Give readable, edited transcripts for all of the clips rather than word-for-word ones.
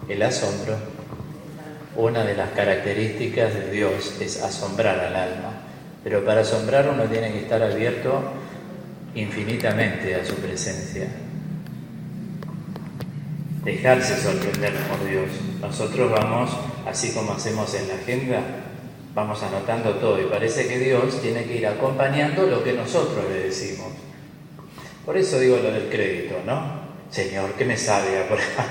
El asombro, una de las características de Dios es asombrar al alma, pero para asombrar uno tiene que estar abierto infinitamente a su presencia, dejarse sorprender por Dios. Nosotros vamos, así como hacemos en la agenda, vamos anotando todo y parece que Dios tiene que ir acompañando lo que nosotros le decimos. Por eso digo lo del crédito, ¿no? Señor, ¿qué me salga por acá?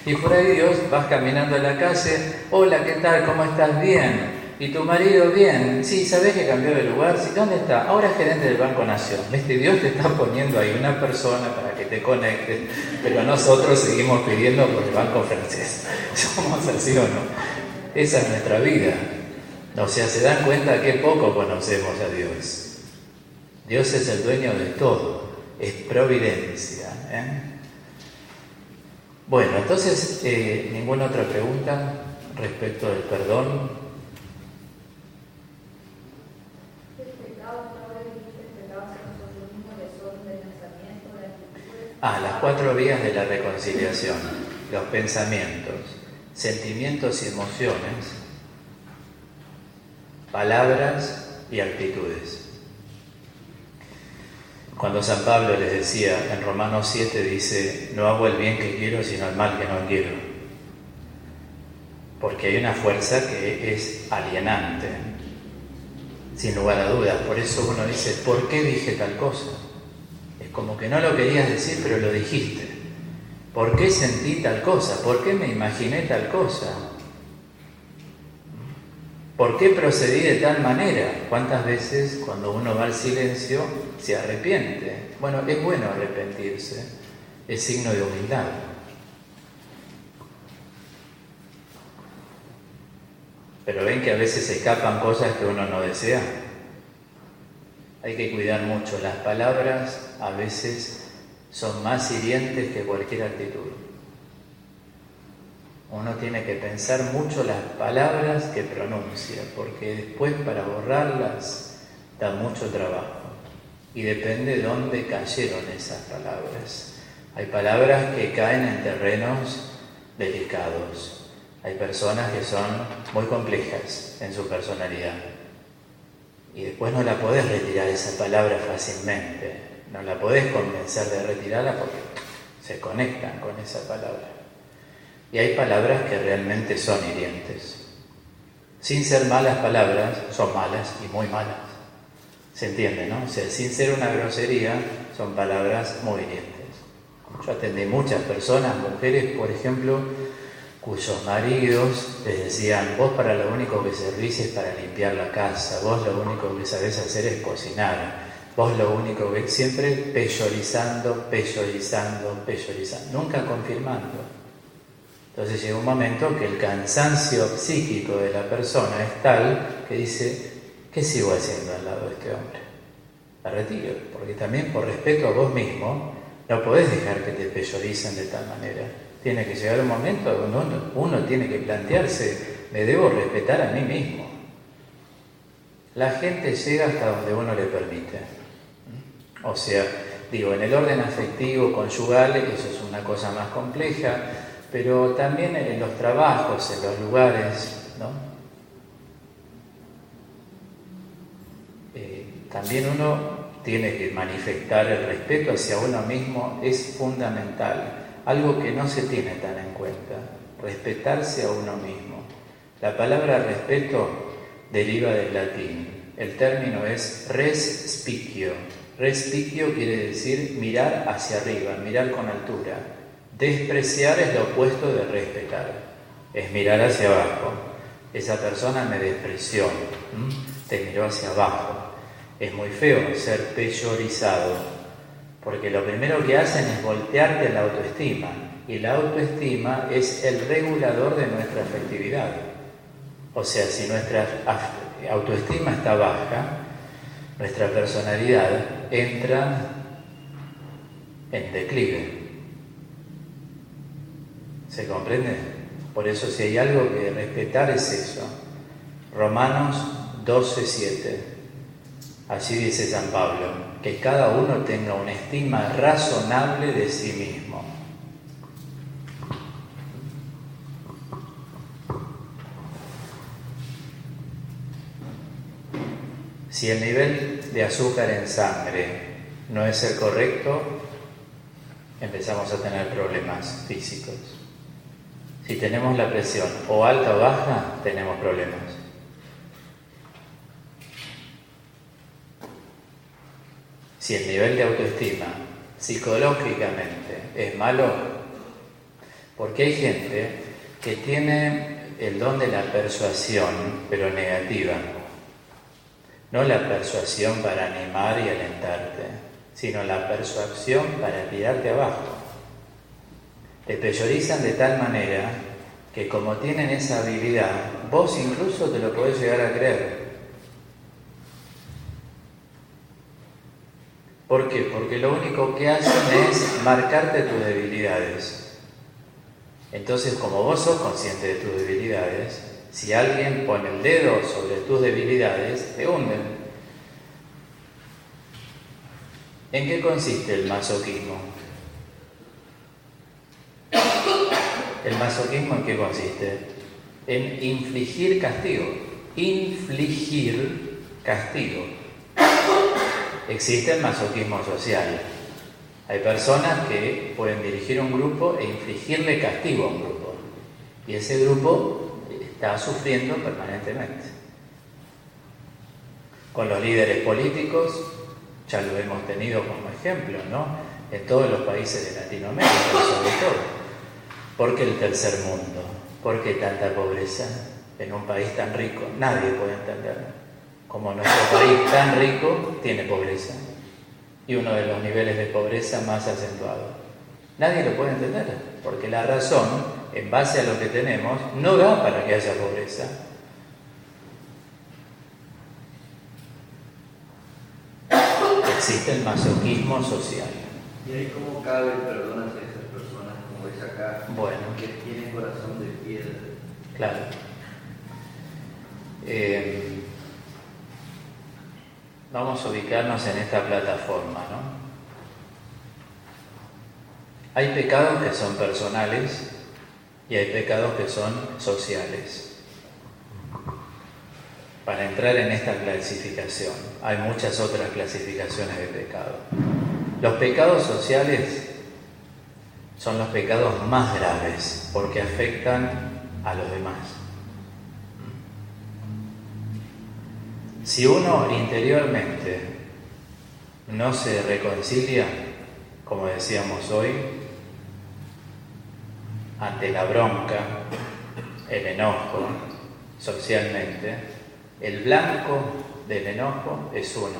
Y por ahí Dios, vas caminando en la calle, hola, ¿qué tal? ¿Cómo estás? Bien. ¿Y tu marido bien? Sí, ¿sabés que cambió de lugar? Sí, ¿dónde está? Ahora es gerente del Banco Nación. ¿Viste? Dios te está poniendo ahí una persona para que te conectes, pero nosotros seguimos pidiendo por el Banco Francés. ¿Somos así o no? Esa es nuestra vida. O sea, se dan cuenta que poco conocemos a Dios. Dios es el dueño de todo, es providencia. Bueno, entonces, ¿ninguna otra pregunta respecto del perdón? Las 4 vías de la reconciliación: los pensamientos, sentimientos y emociones, palabras y actitudes. Cuando San Pablo les decía, en Romanos 7 dice, no hago el bien que quiero, sino el mal que no quiero. Porque hay una fuerza que es alienante, sin lugar a dudas. Por eso uno dice, ¿por qué dije tal cosa? Es como que no lo querías decir, pero lo dijiste. ¿Por qué sentí tal cosa? ¿Por qué me imaginé tal cosa? ¿Por qué procedí de tal manera? ¿Cuántas veces cuando uno va al silencio se arrepiente? Bueno, es bueno arrepentirse, es signo de humildad. Pero ven que a veces se escapan cosas que uno no desea. Hay que cuidar mucho. Las palabras a veces son más hirientes que cualquier actitud. Uno tiene que pensar mucho las palabras que pronuncia, porque después para borrarlas da mucho trabajo. Y depende de dónde cayeron esas palabras. Hay palabras que caen en terrenos delicados. Hay personas que son muy complejas en su personalidad. Y después no la podés retirar esa palabra fácilmente. No la podés convencer de retirarla porque se conectan con esa palabra. Y hay palabras que realmente son hirientes. Sin ser malas palabras, son malas y muy malas. ¿Se entiende, no? O sea, sin ser una grosería, son palabras muy hirientes. Yo atendí muchas personas, mujeres, por ejemplo, cuyos maridos les decían, vos para lo único que servís es para limpiar la casa, vos lo único que sabés hacer es cocinar, vos lo único que... Siempre peyorizando, nunca confirmando. Entonces llega un momento que el cansancio psíquico de la persona es tal que dice, ¿qué sigo haciendo al lado de este hombre? La retiro, porque también por respeto a vos mismo no podés dejar que te peyoricen de tal manera. Tiene que llegar un momento donde uno tiene que plantearse, me debo respetar a mí mismo. La gente llega hasta donde uno le permite. O sea, digo, en el orden afectivo, conyugal, eso es una cosa más compleja, pero también en los trabajos, en los lugares, ¿no? También uno tiene que manifestar el respeto hacia uno mismo, es fundamental. Algo que no se tiene tan en cuenta, respetarse a uno mismo. La palabra respeto deriva del latín. El término es res spicio. Res spicio quiere decir mirar hacia arriba, mirar con altura. Despreciar es lo opuesto de respetar, es mirar hacia abajo. Esa persona me despreció, te miró hacia abajo. Es muy feo ser peyorizado, porque lo primero que hacen es voltearte la autoestima, y la autoestima es el regulador de nuestra afectividad. O sea, si nuestra autoestima está baja, nuestra personalidad entra en declive. ¿Se comprende? Por eso si hay algo que respetar es eso. Romanos 12:7. Allí dice San Pablo, que cada uno tenga una estima razonable de sí mismo. Si el nivel de azúcar en sangre no es el correcto, empezamos a tener problemas físicos. Si tenemos la presión o alta o baja, tenemos problemas. Si el nivel de autoestima psicológicamente es malo, porque hay gente que tiene el don de la persuasión, pero negativa. No la persuasión para animar y alentarte, sino la persuasión para tirarte abajo. Te peyorizan de tal manera que como tienen esa habilidad, vos incluso te lo podés llegar a creer. ¿Por qué? Porque lo único que hacen es marcarte tus debilidades. Entonces, como vos sos consciente de tus debilidades, si alguien pone el dedo sobre tus debilidades, te hunden. ¿En qué consiste el masoquismo? ¿El masoquismo en qué consiste? En infligir castigo. Infligir castigo. Existe el masoquismo social. Hay personas que pueden dirigir un grupo e infligirle castigo a un grupo. Y ese grupo está sufriendo permanentemente. Con los líderes políticos, ya lo hemos tenido como ejemplo, ¿no? En todos los países de Latinoamérica, sobre todo. ¿Por qué el tercer mundo? ¿Por qué tanta pobreza en un país tan rico? Nadie puede entenderlo. Como nuestro país tan rico tiene pobreza y uno de los niveles de pobreza más acentuados. Nadie lo puede entender, porque la razón, en base a lo que tenemos, no da para que haya pobreza. Existe el masoquismo social. ¿Y ahí cómo cabe el perdón hacia esas personas, como es acá, bueno, que tienen corazón de piedra? Claro. Vamos a ubicarnos en esta plataforma, ¿no? Hay pecados que son personales y hay pecados que son sociales. Para entrar en esta clasificación, hay muchas otras clasificaciones de pecado. Los pecados sociales son los pecados más graves porque afectan a los demás. Si uno interiormente no se reconcilia, como decíamos hoy, ante la bronca, el enojo, socialmente, el blanco del enojo es uno,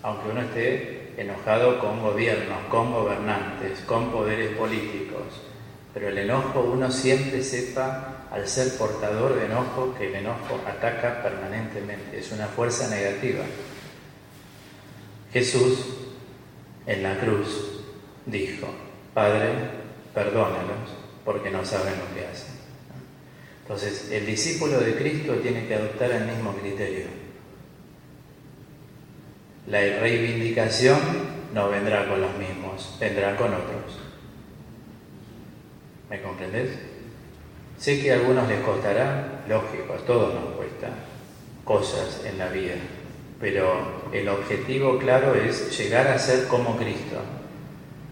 aunque uno esté enojado con gobiernos, con gobernantes, con poderes políticos, pero el enojo uno siempre sepa, al ser portador de enojo, que el enojo ataca permanentemente, es una fuerza negativa. Jesús en la cruz dijo: Padre, perdónalos porque no saben lo que hacen. Entonces, el discípulo de Cristo tiene que adoptar el mismo criterio. La reivindicación no vendrá con los mismos, vendrá con otros. ¿Me comprendés? Sé que a algunos les costará, lógico, a todos nos cuesta cosas en la vida, pero el objetivo claro es llegar a ser como Cristo.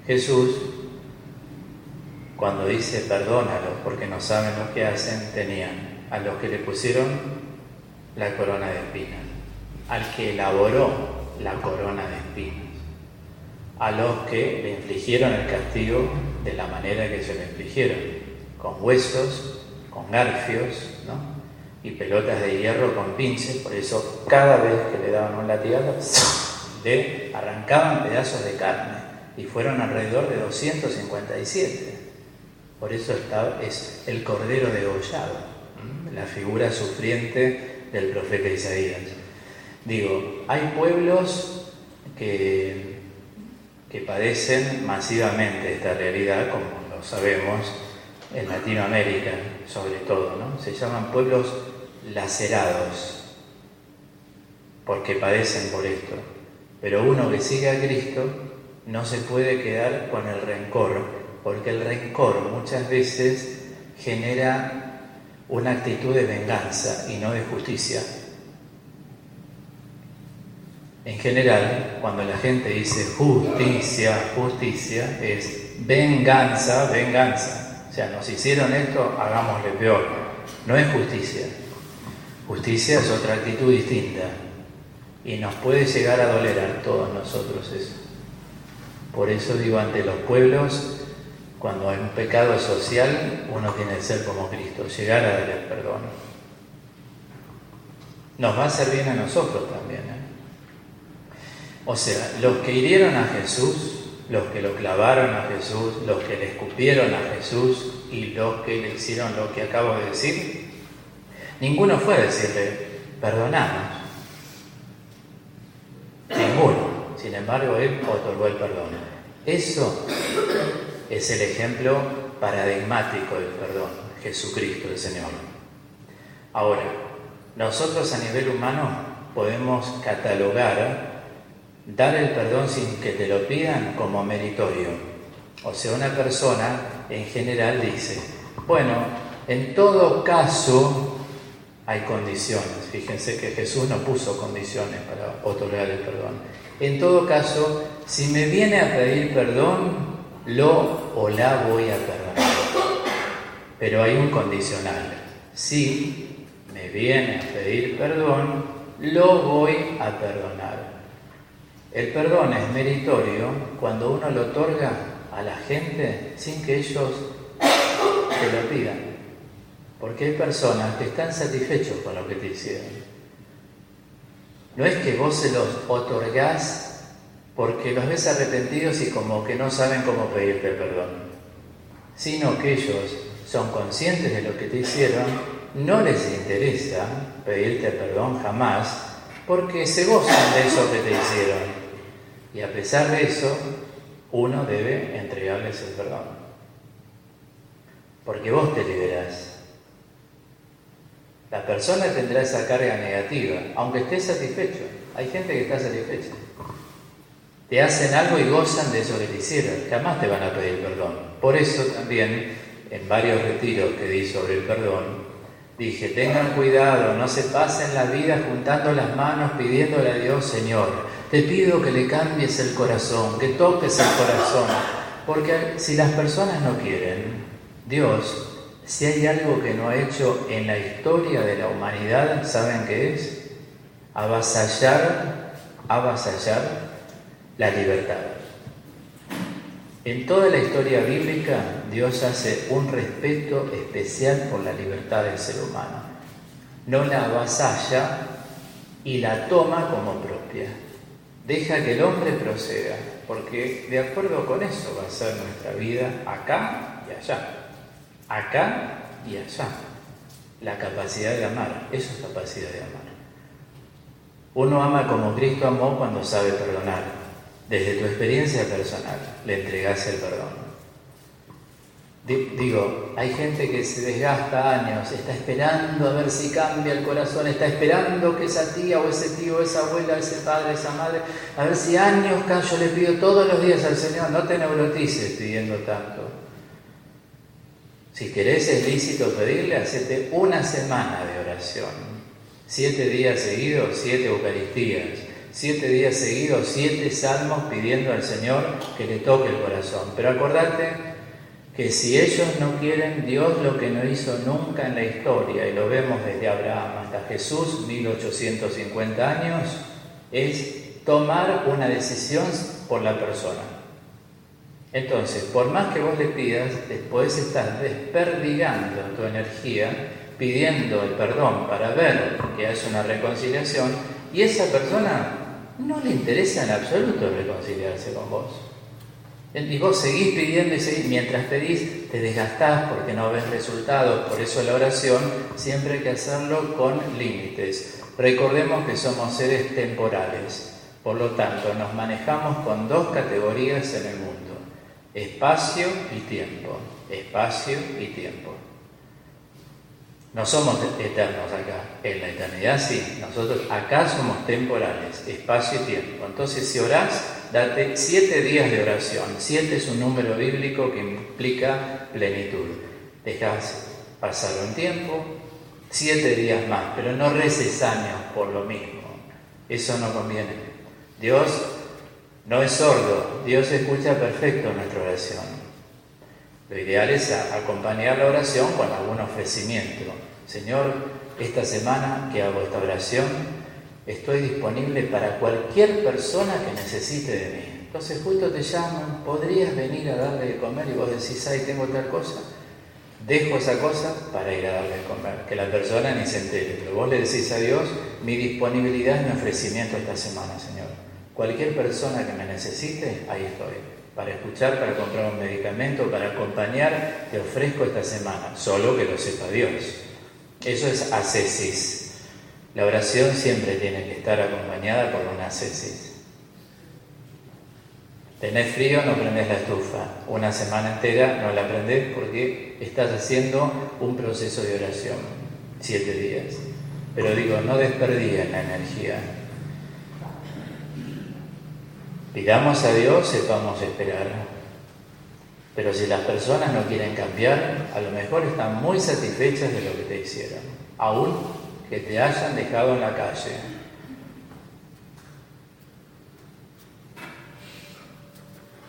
Jesús, cuando dice perdónalos porque no saben lo que hacen, tenían a los que le pusieron la corona de espinas, al que elaboró la corona de espinas, a los que le infligieron el castigo de la manera que se lo infligieron, con huesos, con garfios, ¿no? Y pelotas de hierro con pinches. Por eso cada vez que le daban un latigazo le arrancaban pedazos de carne, y fueron alrededor de 257. Por eso es el cordero degollado, la figura sufriente del profeta Isaías. Digo, hay pueblos que padecen masivamente esta realidad, como lo sabemos, en Latinoamérica sobre todo, ¿no? Se llaman pueblos lacerados porque padecen por esto. Pero uno que sigue a Cristo no se puede quedar con el rencor, porque el rencor muchas veces genera una actitud de venganza y no de justicia. En general, cuando la gente dice justicia, justicia, es venganza, venganza. O sea, nos hicieron esto, hagámosle peor. No es justicia. Justicia es otra actitud distinta. Y nos puede llegar a doler a todos nosotros eso. Por eso digo, ante los pueblos, cuando hay un pecado social, uno tiene que ser como Cristo, llegar a dar el perdón. Nos va a hacer bien a nosotros también, ¿eh? O sea, los que hirieron a Jesús, los que lo clavaron a Jesús, los que le escupieron a Jesús y los que le hicieron lo que acabo de decir, ninguno fue a decirle, perdonamos. Ninguno. Sin embargo, Él otorgó el perdón. Eso es el ejemplo paradigmático del perdón, Jesucristo el Señor. Ahora, nosotros a nivel humano podemos catalogar dar el perdón sin que te lo pidan como meritorio. O sea, una persona en general dice, bueno, en todo caso hay condiciones. Fíjense que Jesús no puso condiciones para otorgar el perdón. En todo caso, si me viene a pedir perdón, lo o la voy a perdonar. Pero hay un condicional. Si me viene a pedir perdón, lo voy a perdonar. El perdón es meritorio cuando uno lo otorga a la gente sin que ellos te lo pidan. Porque hay personas que están satisfechos con lo que te hicieron. No es que vos se los otorgás porque los ves arrepentidos y como que no saben cómo pedirte perdón, sino que ellos son conscientes de lo que te hicieron, no les interesa pedirte perdón jamás, porque se gozan de eso que te hicieron. Y a pesar de eso, uno debe entregarles el perdón. Porque vos te liberás. La persona tendrá esa carga negativa, aunque esté satisfecho. Hay gente que está satisfecha. Te hacen algo y gozan de eso que te hicieron. Jamás te van a pedir perdón. Por eso también, en varios retiros que di sobre el perdón, dije, tengan cuidado, no se pasen la vida juntando las manos pidiéndole a Dios, Señor, te pido que le cambies el corazón, que toques el corazón. Porque si las personas no quieren, Dios, si hay algo que no ha hecho en la historia de la humanidad, ¿saben qué es? Avasallar la libertad. En toda la historia bíblica, Dios hace un respeto especial por la libertad del ser humano. No la avasalla y la toma como propia. Deja que el hombre proceda, porque de acuerdo con eso va a ser nuestra vida acá y allá. Acá y allá. La capacidad de amar, eso es capacidad de amar. Uno ama como Cristo amó cuando sabe perdonar. Desde tu experiencia personal, le entregás el perdón. Digo, hay gente que se desgasta años, está esperando a ver si cambia el corazón, está esperando que esa tía o ese tío, esa abuela, ese padre, esa madre, a ver si años, yo le pido todos los días al Señor, no te neurotices pidiendo tanto. Si querés es lícito pedirle, hacete una semana de oración. 7 días seguidos, 7 Eucaristías. 7 días seguidos, 7 salmos pidiendo al Señor que le toque el corazón. Pero acordate que si ellos no quieren, Dios lo que no hizo nunca en la historia, y lo vemos desde Abraham hasta Jesús, 1850 años, es tomar una decisión por la persona. Entonces, por más que vos le pidas, después estás desperdigando tu energía pidiendo el perdón para ver que haya una reconciliación, y esa persona no le interesa en absoluto reconciliarse con vos. Y vos seguís pidiendo y seguís, mientras pedís te desgastás porque no ves resultados. Por eso la oración siempre hay que hacerlo con límites. Recordemos que somos seres temporales, por lo tanto nos manejamos con 2 categorías en el mundo: espacio y tiempo. Espacio y tiempo. No somos eternos acá, en la eternidad sí, nosotros acá somos temporales, espacio y tiempo. Entonces si orás, date 7 días de oración. 7 es un número bíblico que implica plenitud. Dejás pasar un tiempo, 7 días más, pero no reces años por lo mismo, eso no conviene. Dios no es sordo, Dios escucha perfecto nuestra oración. Lo ideal es acompañar la oración con algún ofrecimiento. Señor, esta semana que hago esta oración, estoy disponible para cualquier persona que necesite de mí. Entonces justo te llaman, ¿podrías venir a darle de comer? Y vos decís, ay, tengo tal cosa. Dejo esa cosa para ir a darle de comer, que la persona ni se entere. Pero vos le decís a Dios, mi disponibilidad es mi ofrecimiento esta semana, Señor. Cualquier persona que me necesite, ahí estoy. Para escuchar, para comprar un medicamento, para acompañar, te ofrezco esta semana. Solo que lo sepa Dios. Eso es ascesis. La oración siempre tiene que estar acompañada por una ascesis. Tenés frío, no prendés la estufa. Una semana entera no la prendés porque estás haciendo un proceso de oración. 7 días. Pero digo, no desperdíes la energía. Pidamos a Dios, sepamos esperar. Pero si las personas no quieren cambiar, a lo mejor están muy satisfechas de lo que te hicieron. Aún que te hayan dejado en la calle.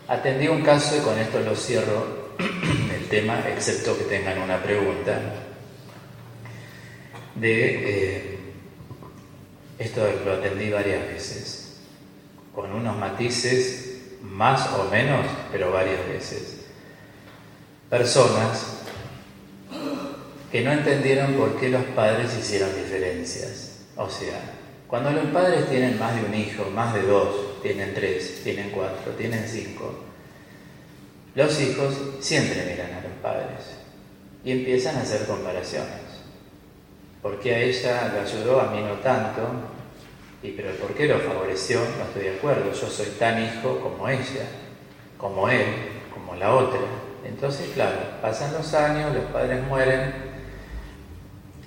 Atendí un caso y con esto lo cierro el tema, excepto que tengan una pregunta. Esto lo atendí varias veces, con unos matices más o menos, pero varias veces. Personas que no entendieron por qué los padres hicieron diferencias. O sea, cuando los padres tienen más de un hijo, más de 2, tienen 3, tienen 4, tienen 5, los hijos siempre miran a los padres y empiezan a hacer comparaciones. ¿Por qué a ella le ayudó, a mí no tanto? Pero ¿por qué lo favoreció? No estoy de acuerdo. Yo soy tan hijo como ella, como él, como la otra. Entonces, claro, pasan los años, los padres mueren.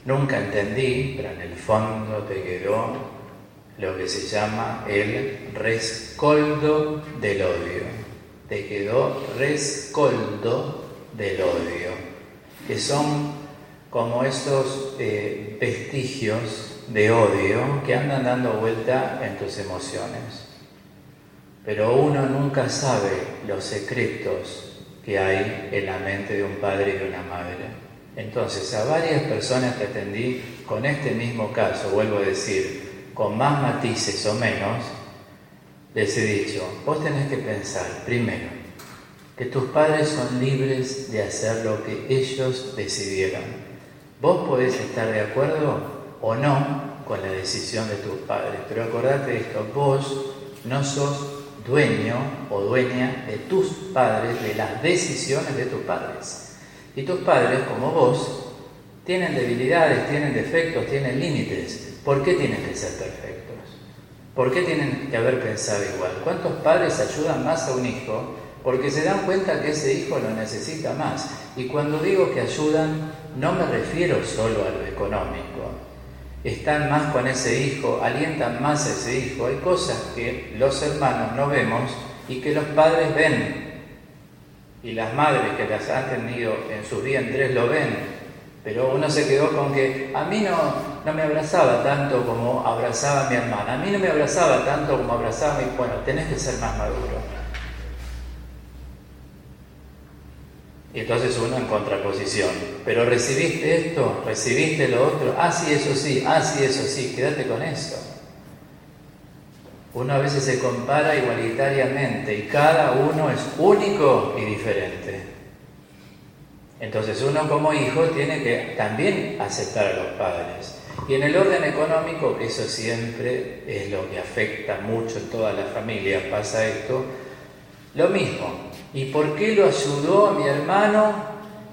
Nunca entendí, pero en el fondo te quedó lo que se llama el rescoldo del odio. Te quedó rescoldo del odio, que son como esos vestigios de odio que andan dando vuelta en tus emociones. Pero uno nunca sabe los secretos que hay en la mente de un padre y de una madre. Entonces, a varias personas que atendí con este mismo caso, vuelvo a decir, con más matices o menos, les he dicho, vos tenés que pensar, primero, que tus padres son libres de hacer lo que ellos decidieron. Vos podés estar de acuerdo o no con la decisión de tus padres, pero acordate de esto, vos no sos dueño o dueña de tus padres, de las decisiones de tus padres. Y tus padres, como vos, tienen debilidades, tienen defectos, tienen límites. ¿Por qué tienen que ser perfectos? ¿Por qué tienen que haber pensado igual? ¿Cuántos padres ayudan más a un hijo? Porque se dan cuenta que ese hijo lo necesita más. Y cuando digo que ayudan, no me refiero solo a lo económico. Están más con ese hijo, alientan más a ese hijo. Hay cosas que los hermanos no vemos y que los padres ven. Y las madres que las han tenido en sus vientres lo ven. Pero uno se quedó con que a mí no me abrazaba tanto como abrazaba a mi hermana. A mí no me abrazaba tanto como abrazaba a mi... Bueno, tenés que ser más maduro. Y entonces uno en contraposición. Pero recibiste esto, recibiste lo otro. Ah, sí, eso sí. Ah, sí, eso sí. Quédate con eso. Uno a veces se compara igualitariamente y cada uno es único y diferente. Entonces uno como hijo tiene que también aceptar a los padres. Y en el orden económico, que eso siempre es lo que afecta mucho en todas las familias, pasa esto, lo mismo. ¿Y por qué lo ayudó a mi hermano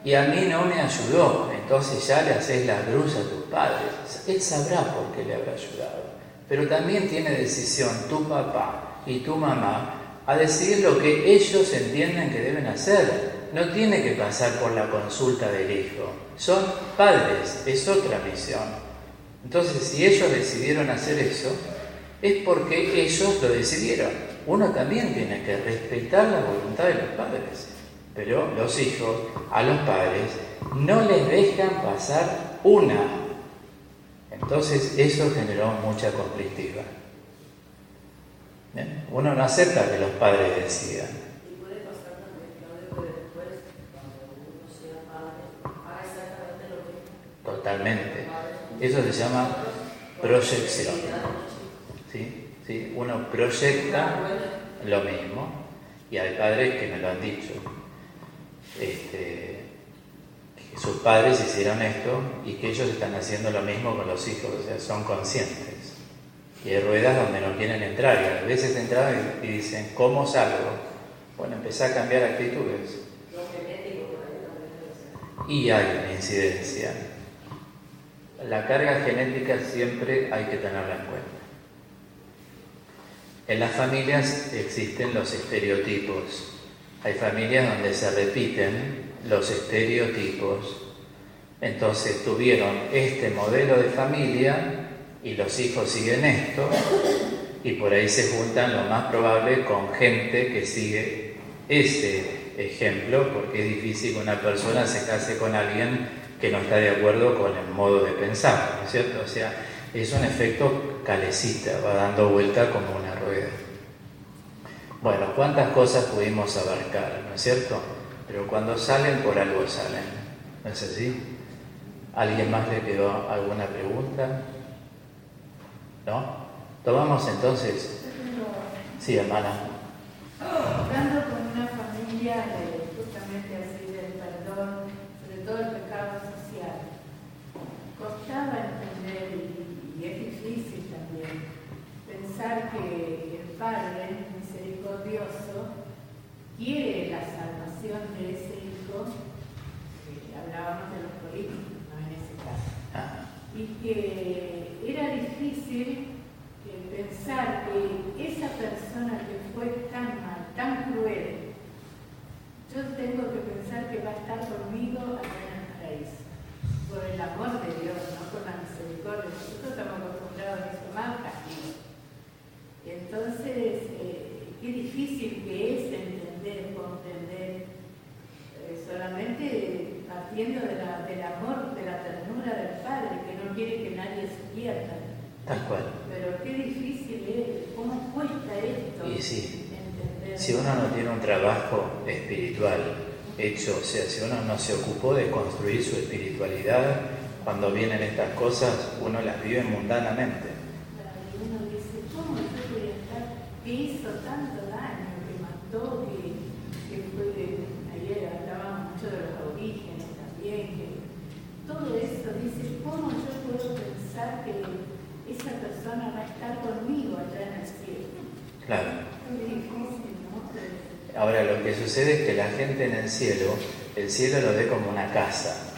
y a mí no me ayudó? Entonces ya le haces la cruz a tus padres. Él sabrá por qué le habrá ayudado. Pero también tiene decisión tu papá y tu mamá a decidir lo que ellos entienden que deben hacer. No tiene que pasar por la consulta del hijo. Son padres, es otra misión. Entonces, si ellos decidieron hacer eso, es porque ellos lo decidieron. Uno también tiene que respetar la voluntad de los padres. Pero los hijos, a los padres, no les dejan pasar una. Entonces, eso generó mucha conflictiva. ¿Bien? Uno no acepta que los padres decidan. Y puede pasar también, Claudio, que después, cuando uno sea padre, haga exactamente lo mismo. Totalmente. Eso se llama proyección. ¿Sí? ¿Sí? Uno proyecta lo mismo. Y hay padres que me lo han dicho. Que sus padres hicieron esto y que ellos están haciendo lo mismo con los hijos, o sea, son conscientes. Y hay ruedas donde no quieren entrar, y a veces entran y dicen, ¿cómo salgo? Bueno, empezá a cambiar actitudes. Y hay una incidencia. La carga genética siempre hay que tenerla en cuenta. En las familias existen los estereotipos. Hay familias donde se repiten los estereotipos. Entonces tuvieron este modelo de familia y los hijos siguen esto, y por ahí se juntan lo más probable con gente que sigue ese ejemplo, porque es difícil que una persona se case con alguien que no está de acuerdo con el modo de pensar, ¿no es cierto? O sea, es un efecto calecita, va dando vuelta como una rueda. Bueno, ¿cuántas cosas pudimos abarcar, no es cierto? Pero cuando salen, por algo salen, ¿no es así? ¿Alguien más le quedó alguna pregunta? ¿No? Tomamos entonces. Sí, hermana. Hablando con una familia justamente así del perdón, sobre todo el pecado social, costaba entender, y es difícil también, pensar que el Padre misericordioso quiere la salvación de ese hijo, hablábamos de los políticos, no en ese caso, y que era difícil pensar que esa persona que fue tan mal, tan cruel, yo tengo que pensar que va a estar conmigo allá en el paraíso, por el amor de Dios, no por la misericordia. Nosotros estamos acostumbrados a eso, más castigo. Entonces, qué difícil que es entender, comprender, solamente partiendo del amor, de la ternura del Padre, que no quiere que nadie se pierda. Tal cual. Pero qué difícil es, cómo cuesta esto. Y sí, entender. Si uno no tiene un trabajo espiritual hecho, o sea, si uno no se ocupó de construir su espiritualidad, cuando vienen estas cosas, uno las vive mundanamente. Y uno dice, ¿cómo yo voy a estar? Que hizo tanto daño, que mató, que fue, ayer hablábamos mucho de los orígenes también, que todo eso, dice, ¿cómo yo puedo pensar que esa persona va a estar conmigo allá en el cielo? Claro. Es difícil, ¿no? Ahora, lo que sucede es que la gente en el cielo lo ve como una casa.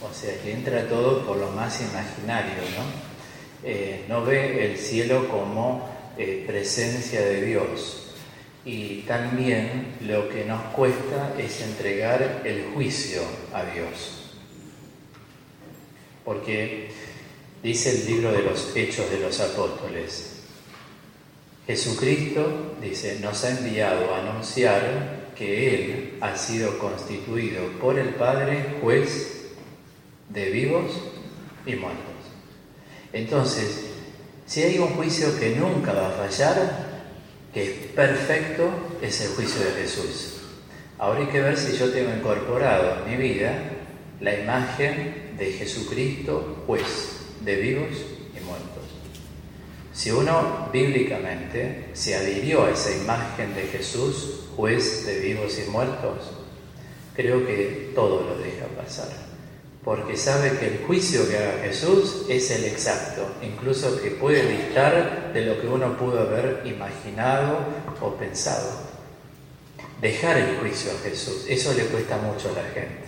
O sea, que entra todo por lo más imaginario, ¿no? No ve el cielo como presencia de Dios. Y también lo que nos cuesta es entregar el juicio a Dios. Porque dice el libro de los Hechos de los Apóstoles, Jesucristo, dice, nos ha enviado a anunciar que Él ha sido constituido por el Padre juez de vivos y muertos. Entonces, si hay un juicio que nunca va a fallar, que es perfecto, es el juicio de Jesús. Ahora hay que ver si yo tengo incorporado en mi vida la imagen de Jesucristo, juez de vivos y muertos. Si uno bíblicamente se adhirió a esa imagen de Jesús, juez de vivos y muertos, creo que todo lo deja pasar. Porque sabe que el juicio que haga Jesús es el exacto, incluso que puede distar de lo que uno pudo haber imaginado o pensado. Dejar el juicio a Jesús, eso le cuesta mucho a la gente.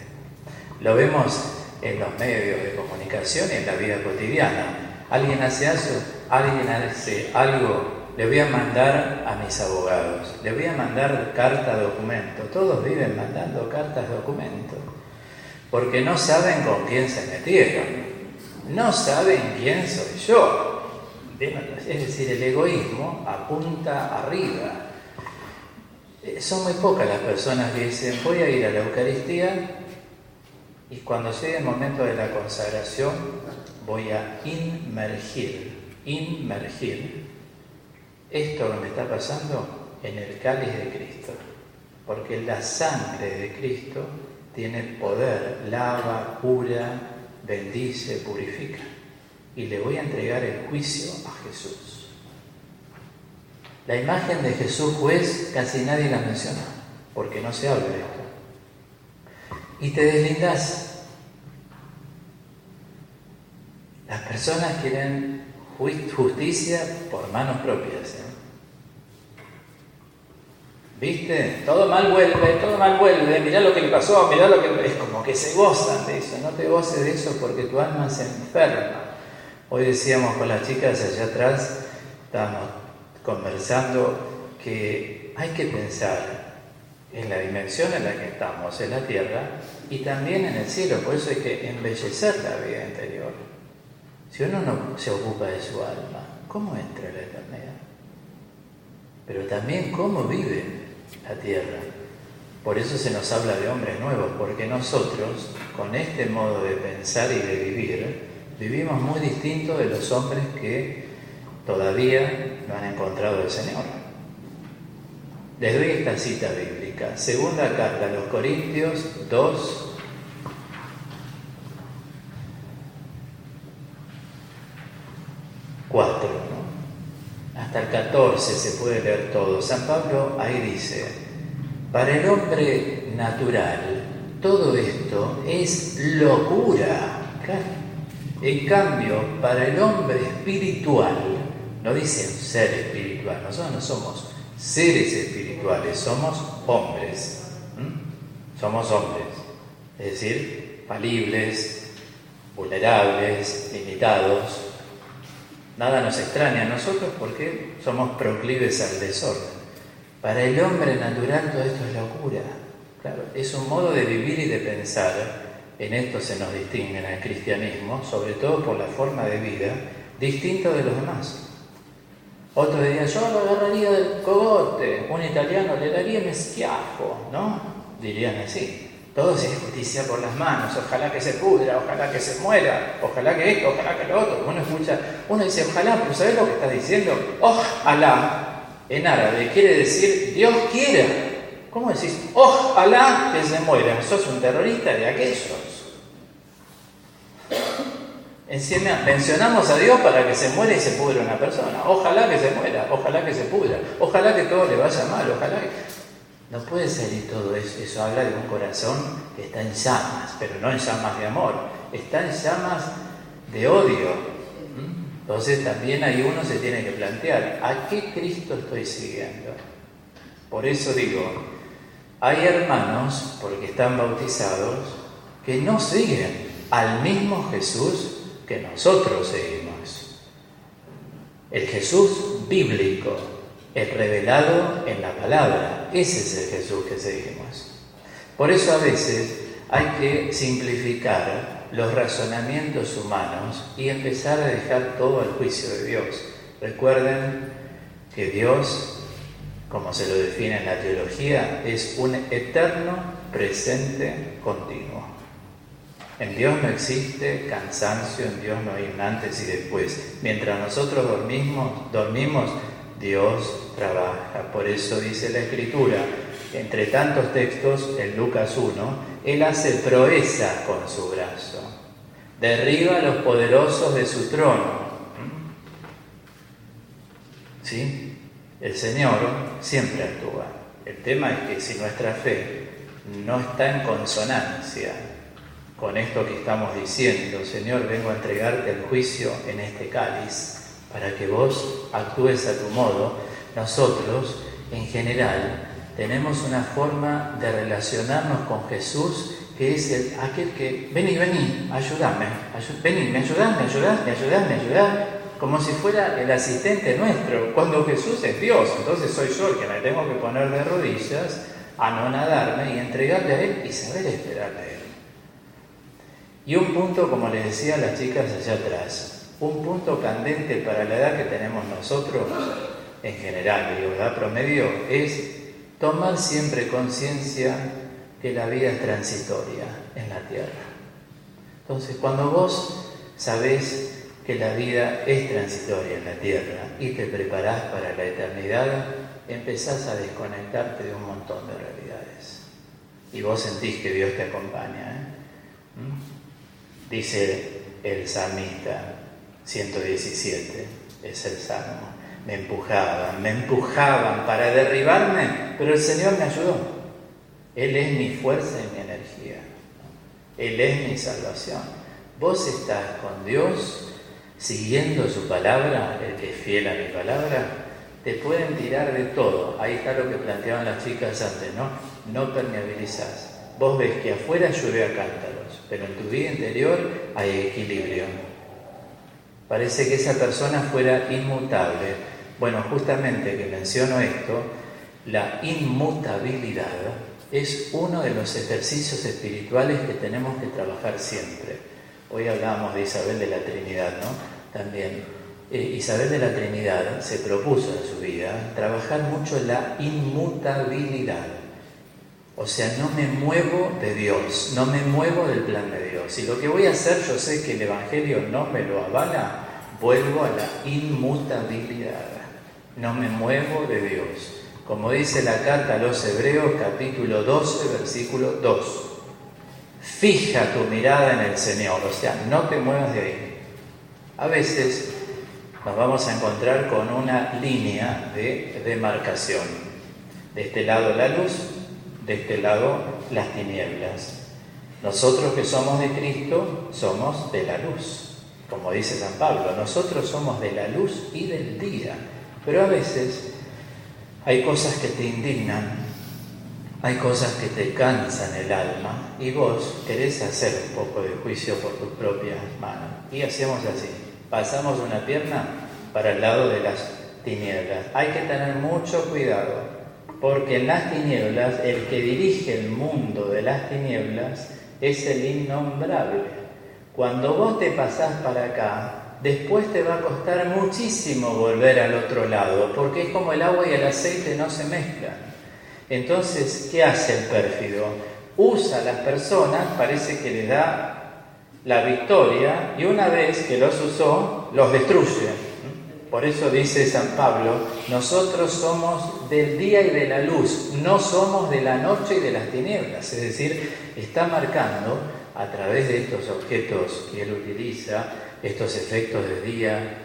Lo vemos en los medios de comunicación y en la vida cotidiana. Alguien hace algo, le voy a mandar a mis abogados, le voy a mandar carta documento. Todos viven mandando cartas documento, porque no saben con quién se metieron, no saben quién soy yo. Es decir, el egoísmo apunta arriba. Son muy pocas las personas que dicen, voy a ir a la Eucaristía y cuando llegue el momento de la consagración voy a inmergir esto que me está pasando en el cáliz de Cristo, porque la sangre de Cristo tiene poder, lava, cura, bendice, purifica. Y le voy a entregar el juicio a Jesús. La imagen de Jesús juez casi nadie la menciona, porque no se habla de esto. Y te deslindás. Las personas quieren justicia por manos propias. ¿Viste? Todo mal vuelve, mirá lo que le pasó, mirá lo que... Es como que se gozan de eso, no te goces de eso porque tu alma se enferma. Hoy decíamos con las chicas allá atrás, estábamos conversando que hay que pensar en la dimensión en la que estamos, en la tierra, y también en el cielo. Por eso hay que embellecer la vida interior. Si uno no se ocupa de su alma, ¿cómo entra la eternidad? Pero también cómo vive la tierra. Por eso se nos habla de hombres nuevos, porque nosotros, con este modo de pensar y de vivir, vivimos muy distinto de los hombres que todavía no han encontrado al Señor. Les doy esta cita bíblica. Segunda carta a los Corintios 2, 4, ¿no? Hasta el 14 se puede leer todo. San Pablo ahí dice: para el hombre natural todo esto es locura. Claro. En cambio, para el hombre espiritual, no dice un ser espiritual, nosotros no somos seres espirituales, somos hombres. Somos hombres, es decir, falibles, vulnerables, limitados. Nada nos extraña a nosotros porque somos proclives al desorden. Para el hombre natural todo esto es locura. Claro, es un modo de vivir y de pensar. En esto se nos distingue en el cristianismo, sobre todo por la forma de vida, distinto de los demás. Otros dirían, yo lo agarraría del cogote, un italiano le daría un schiaffo, ¿no? Dirían así. Todo es justicia por las manos, ojalá que se pudra, ojalá que se muera, ojalá que esto, ojalá que lo otro. Uno escucha, uno dice, ojalá, pero ¿sabes lo que está diciendo? Ojalá, en árabe, quiere decir Dios quiera. ¿Cómo decís? Ojalá que se muera. Sos un terrorista de aquellos. Encima mencionamos a Dios para que se muera y se pudra una persona. Ojalá que se muera, ojalá que se pudra, ojalá que todo le vaya mal, ojalá que... No puede salir todo eso. Eso habla de un corazón que está en llamas, pero no en llamas de amor, está en llamas de odio. Entonces también ahí uno se tiene que plantear, ¿a qué Cristo estoy siguiendo? Por eso digo, hay hermanos, porque están bautizados, que no siguen al mismo Jesús que nosotros seguimos. El Jesús bíblico, el revelado en la palabra, ese es el Jesús que seguimos. Por eso a veces hay que simplificar los razonamientos humanos y empezar a dejar todo al juicio de Dios. Recuerden que Dios, como se lo define en la teología, es un eterno presente continuo. En Dios no existe cansancio, en Dios no hay un antes y después. Mientras nosotros dormimos, Dios trabaja. Por eso dice la Escritura, entre tantos textos, en Lucas 1, Él hace proeza con su brazo. Derriba a los poderosos de su trono. ¿Sí? El Señor siempre actúa. El tema es que si nuestra fe no está en consonancia con esto que estamos diciendo, Señor, vengo a entregarte el juicio en este cáliz para que vos actúes a tu modo. Nosotros, en general, tenemos una forma de relacionarnos con Jesús que es aquel que, vení, ayúdame, vení, me ayudás, como si fuera el asistente nuestro, cuando Jesús es Dios. Entonces soy yo el que me tengo que poner de rodillas, anonadarme y entregarle a Él y saber esperarle a Él. Y un punto, como les decía a las chicas allá atrás, un punto candente para la edad que tenemos nosotros, en general, digo, edad promedio, es tomar siempre conciencia que la vida es transitoria en la tierra. Entonces, cuando vos sabés que la vida es transitoria en la tierra y te preparás para la eternidad, empezás a desconectarte de un montón de realidades. Y vos sentís que Dios te acompaña, Dice el salmista 117, es el salmo. Me empujaban para derribarme, pero el Señor me ayudó. Él es mi fuerza y mi energía. Él es mi salvación. Vos estás con Dios, siguiendo su palabra, el que es fiel a mi palabra, te pueden tirar de todo. Ahí está lo que planteaban las chicas antes, ¿no? No permeabilizás. Vos ves que afuera llueve a cántaros, pero en tu vida interior hay equilibrio. Parece que esa persona fuera inmutable. Bueno, justamente que menciono esto, la inmutabilidad es uno de los ejercicios espirituales que tenemos que trabajar siempre. Hoy hablábamos de Isabel de la Trinidad, ¿no? También Isabel de la Trinidad se propuso en su vida trabajar mucho la inmutabilidad. O sea, no me muevo de Dios, no me muevo del plan de Dios. Y lo que voy a hacer, yo sé que el Evangelio no me lo avala, vuelvo a la inmutabilidad. No me muevo de Dios. Como dice la carta a los Hebreos, capítulo 12, versículo 2. Fija tu mirada en el Señor, o sea, no te muevas de ahí. A veces nos vamos a encontrar con una línea de demarcación. De este lado la luz, de este lado las tinieblas. Nosotros que somos de Cristo somos de la luz. Como dice San Pablo, nosotros somos de la luz y del día. Pero a veces hay cosas que te indignan, hay cosas que te cansan el alma y vos querés hacer un poco de juicio por tus propias manos. Y hacemos así, pasamos una pierna para el lado de las tinieblas. Hay que tener mucho cuidado, porque en las tinieblas, el que dirige el mundo de las tinieblas es el innombrable. Cuando vos te pasás para acá, después te va a costar muchísimo volver al otro lado, porque es como el agua y el aceite no se mezclan. Entonces, ¿qué hace el pérfido? Usa a las personas, parece que le da la victoria, y una vez que los usó, los destruye. Por eso dice San Pablo, nosotros somos del día y de la luz, no somos de la noche y de las tinieblas. Es decir, está marcando a través de estos objetos que él utiliza, estos efectos de día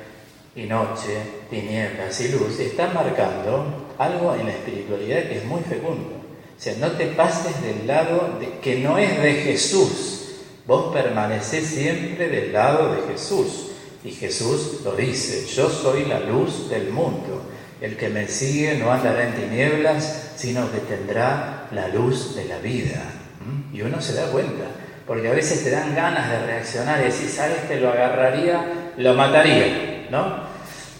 y noche, tinieblas y luz, está marcando algo en la espiritualidad que es muy fecundo. O sea, no te pases del lado que no es de Jesús. Vos permanecés siempre del lado de Jesús. Y Jesús lo dice, yo soy la luz del mundo. El que me sigue no andará en tinieblas, sino que tendrá la luz de la vida. Y uno se da cuenta, porque a veces te dan ganas de reaccionar y decir, ¿sabes que lo agarraría? Lo mataría, ¿no?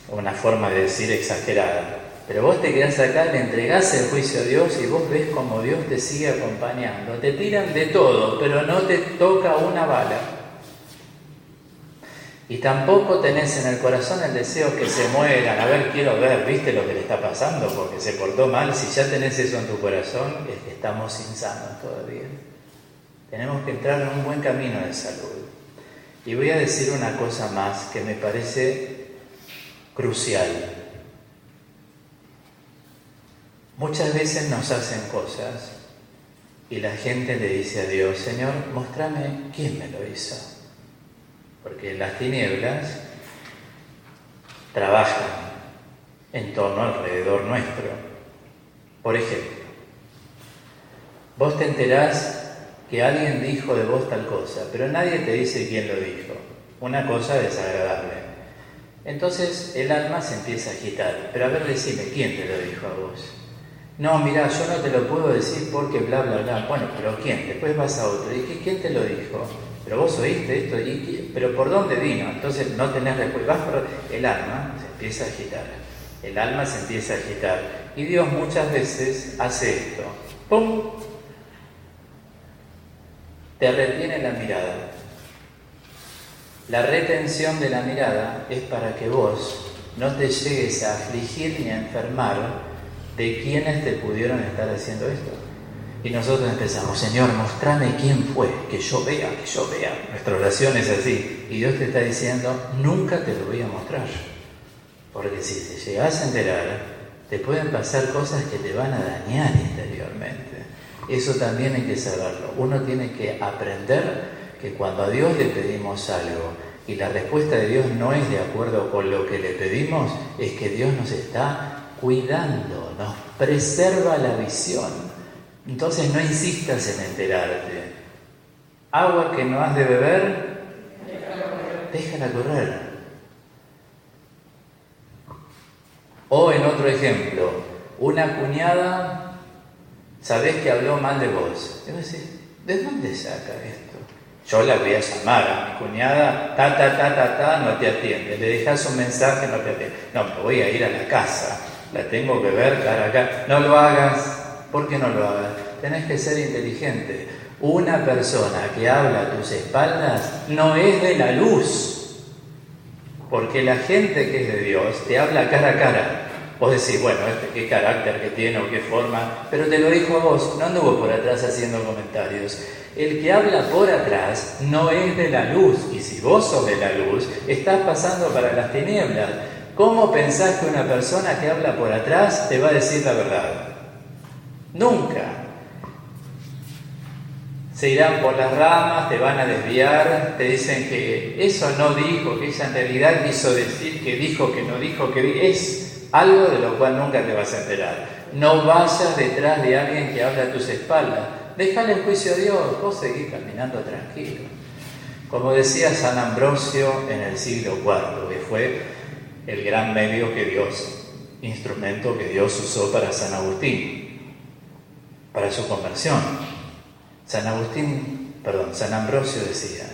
Una forma de decir exagerada. Pero vos te quedás acá, le entregás el juicio a Dios y vos ves como Dios te sigue acompañando. Te tiran de todo, pero no te toca una bala. Y tampoco tenés en el corazón el deseo que se mueran. A ver, quiero ver, ¿viste lo que le está pasando? Porque se portó mal. Si ya tenés eso en tu corazón, es que estamos insanos todavía. Tenemos que entrar en un buen camino de salud. Y voy a decir una cosa más que me parece crucial. Muchas veces nos hacen cosas y la gente le dice a Dios, Señor, mostrame quién me lo hizo. Porque las tinieblas trabajan en torno alrededor nuestro. Por ejemplo, vos te enterás que alguien dijo de vos tal cosa, pero nadie te dice quién lo dijo. Una cosa desagradable. Entonces el alma se empieza a agitar. Pero a ver, decime, ¿quién te lo dijo a vos? No, mirá, yo no te lo puedo decir porque bla, bla, bla. Bueno, pero ¿quién? Después vas a otro. ¿Y quién te lo dijo? Pero vos oíste esto, pero ¿por dónde vino? Entonces no tenés respuesta. El alma se empieza a agitar. El alma se empieza a agitar. Y Dios muchas veces hace esto. ¡Pum! Te retiene la mirada. La retención de la mirada es para que vos no te llegues a afligir ni a enfermar de quienes te pudieron estar haciendo esto. Y nosotros empezamos, Señor, mostrame quién fue, que yo vea. Nuestra oración es así. Y Dios te está diciendo, nunca te lo voy a mostrar. Porque si te llegas a enterar, te pueden pasar cosas que te van a dañar interiormente. Eso también hay que saberlo. Uno tiene que aprender que cuando a Dios le pedimos algo y la respuesta de Dios no es de acuerdo con lo que le pedimos, es que Dios nos está cuidando, nos preserva la visión. Entonces no insistas en enterarte. Agua que no has de beber, déjala correr. O en otro ejemplo, una cuñada, sabés que habló mal de vos. Y vos decís, ¿de dónde saca esto? Yo la voy a llamar a mi cuñada, no te atiende. Le dejas un mensaje, no te atiende. No, me voy a ir a la casa, la tengo que ver cara a cara. No lo hagas. ¿Por qué no lo hagas? Tenés que ser inteligente. Una persona que habla a tus espaldas no es de la luz. Porque la gente que es de Dios te habla cara a cara. Vos decís, bueno, qué carácter que tiene o qué forma, pero te lo dijo a vos, no anduvo por atrás haciendo comentarios. El que habla por atrás no es de la luz, y si vos sos de la luz, estás pasando para las tinieblas. ¿Cómo pensás que una persona que habla por atrás te va a decir la verdad? Nunca. Se irán por las ramas, te van a desviar, te dicen que eso no dijo, que ella en realidad quiso decir que dijo, que no dijo, que es algo de lo cual nunca te vas a enterar. No vayas detrás de alguien que habla a tus espaldas. Déjale el juicio a Dios, vos seguís caminando tranquilo. Como decía San Ambrosio en el siglo IV, que fue el gran medio que Dios, instrumento que Dios usó para San Agustín, para su conversión. San Ambrosio decía,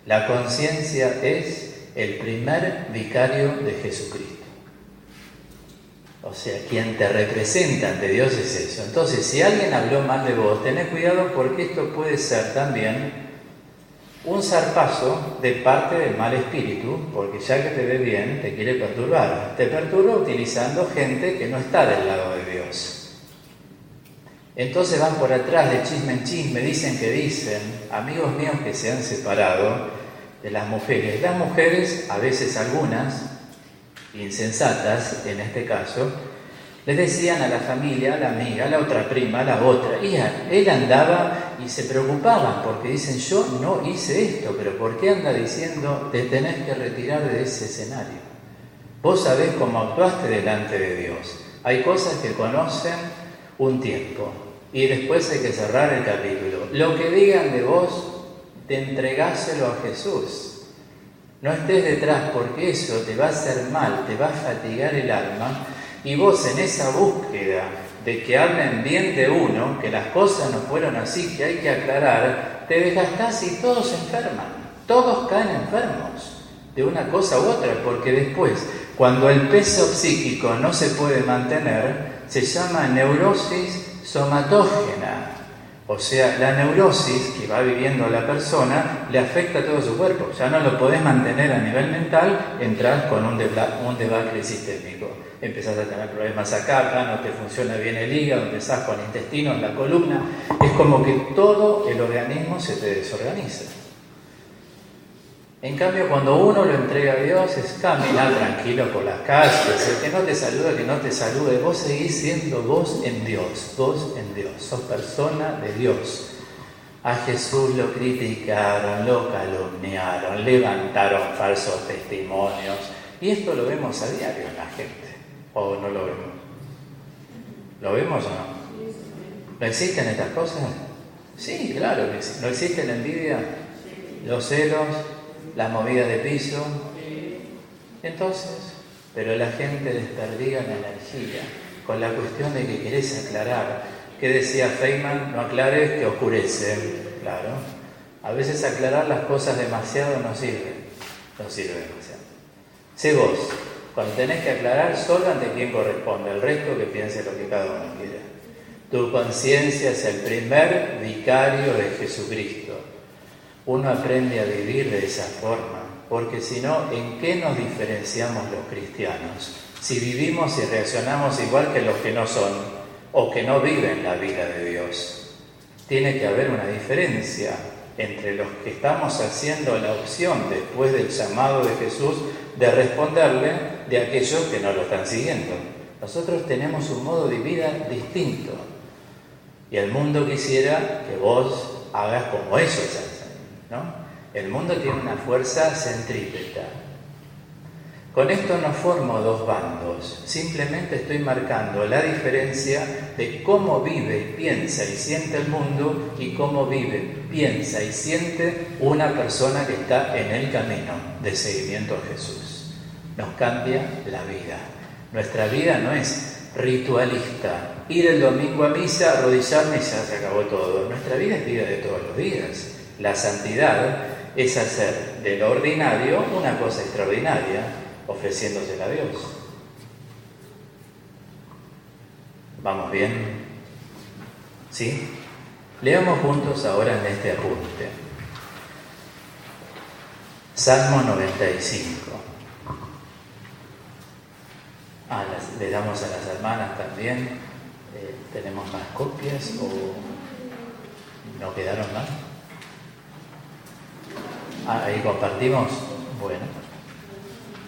la conciencia es el primer vicario de Jesucristo. O sea, quien te representa ante Dios es eso. Entonces, si alguien habló mal de vos, tenés cuidado porque esto puede ser también un zarpazo de parte del mal espíritu, porque ya que te ve bien, te quiere perturbar. Te perturba utilizando gente que no está del lado de Dios. Entonces van por atrás de chisme en chisme, dicen que dicen, amigos míos que se han separado de las mujeres. Las mujeres, a veces algunas, insensatas en este caso, les decían a la familia, a la amiga, a la otra prima, a la otra, y él andaba y se preocupaban porque dicen, yo no hice esto, pero ¿por qué anda diciendo te tenés que retirar de ese escenario? Vos sabés cómo actuaste delante de Dios. Hay cosas que conocen un tiempo y después hay que cerrar el capítulo. Lo que digan de vos, te entregáselo a Jesús. No estés detrás porque eso te va a hacer mal, te va a fatigar el alma y vos en esa búsqueda de que hablen bien de uno, que las cosas no fueron así, que hay que aclarar, te desgastás y todos se enferman, todos caen enfermos de una cosa u otra, porque después, cuando el peso psíquico no se puede mantener, se llama neurosis somatógena. O sea, la neurosis que va viviendo la persona le afecta a todo su cuerpo. Ya no lo podés mantener a nivel mental, entras con un debacle sistémico. Empezás a tener problemas acá, no te funciona bien el hígado, empezás con el intestino, en la columna. Es como que todo el organismo se te desorganiza. En cambio, cuando uno lo entrega a Dios, es caminar tranquilo por las calles. El que no te saluda, que no te salude. Vos seguís siendo vos en Dios. Vos en Dios. Sos persona de Dios. A Jesús lo criticaron, lo calumniaron, levantaron falsos testimonios. Y esto lo vemos a diario en la gente. ¿O no lo vemos? ¿Lo vemos o no? ¿No existen estas cosas? Sí, claro que sí. ¿No existe la envidia? Los celos, las movidas de piso. Entonces, pero la gente desperdiga la energía con la cuestión de que querés aclarar. ¿Qué decía Feynman? No aclares que oscurece. Claro. A veces aclarar las cosas demasiado no sirve. No sirve demasiado. Sé vos. Cuando tenés que aclarar, solo ante quien corresponde. El resto que piense lo que cada uno quiera. Tu conciencia es el primer vicario de Jesucristo. Uno aprende a vivir de esa forma, porque si no, ¿en qué nos diferenciamos los cristianos? Si vivimos y reaccionamos igual que los que no son, o que no viven la vida de Dios. Tiene que haber una diferencia entre los que estamos haciendo la opción después del llamado de Jesús de responderle de aquellos que no lo están siguiendo. Nosotros tenemos un modo de vida distinto y el mundo quisiera que vos hagas como ellos hacen, ¿no? El mundo tiene una fuerza centrípeta. Con esto no formo dos bandos, simplemente estoy marcando la diferencia de cómo vive, piensa y siente el mundo y cómo vive, piensa y siente una persona que está en el camino de seguimiento a Jesús. Nos cambia la vida. Nuestra vida no es ritualista, ir el domingo a misa, arrodillarme y ya se acabó todo. Nuestra vida es vida de todos los días. La santidad es hacer de lo ordinario una cosa extraordinaria, ofreciéndosela a Dios. ¿Vamos bien? ¿Sí? Leamos juntos ahora en este apunte. Salmo 95. Le damos a las hermanas también. ¿Tenemos más copias o no quedaron más? Ahí compartimos. Bueno,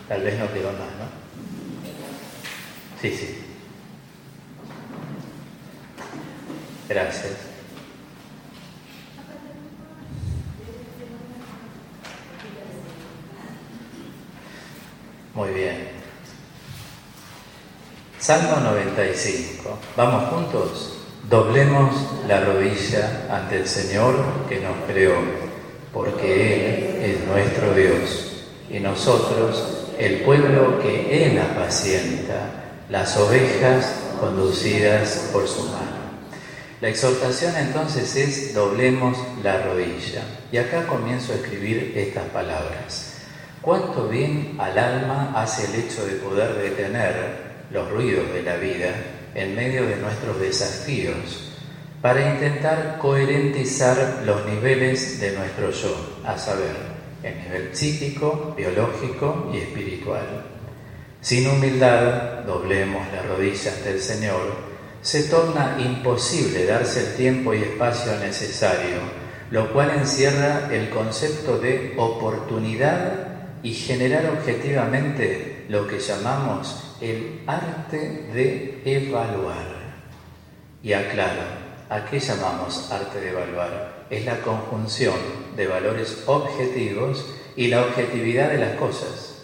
tal vez no quedó más, ¿no? Sí. Gracias. Muy bien. Salmo 95. ¿Vamos juntos? Doblemos la rodilla ante el Señor que nos creó, porque Él es nuestro Dios, y nosotros el pueblo que Él apacienta, las ovejas conducidas por su mano. La exhortación entonces es doblemos la rodilla. Y acá comienzo a escribir estas palabras. Cuánto bien al alma hace el hecho de poder detener los ruidos de la vida en medio de nuestros desafíos para intentar coherentizar los niveles de nuestro yo, a saber, el nivel psíquico, biológico y espiritual. Sin humildad, doblemos la rodilla ante el Señor, se torna imposible darse el tiempo y espacio necesario, lo cual encierra el concepto de oportunidad y generar objetivamente lo que llamamos el arte de evaluar. Y aclaro, ¿a qué llamamos arte de evaluar? Es la conjunción de valores objetivos y la objetividad de las cosas,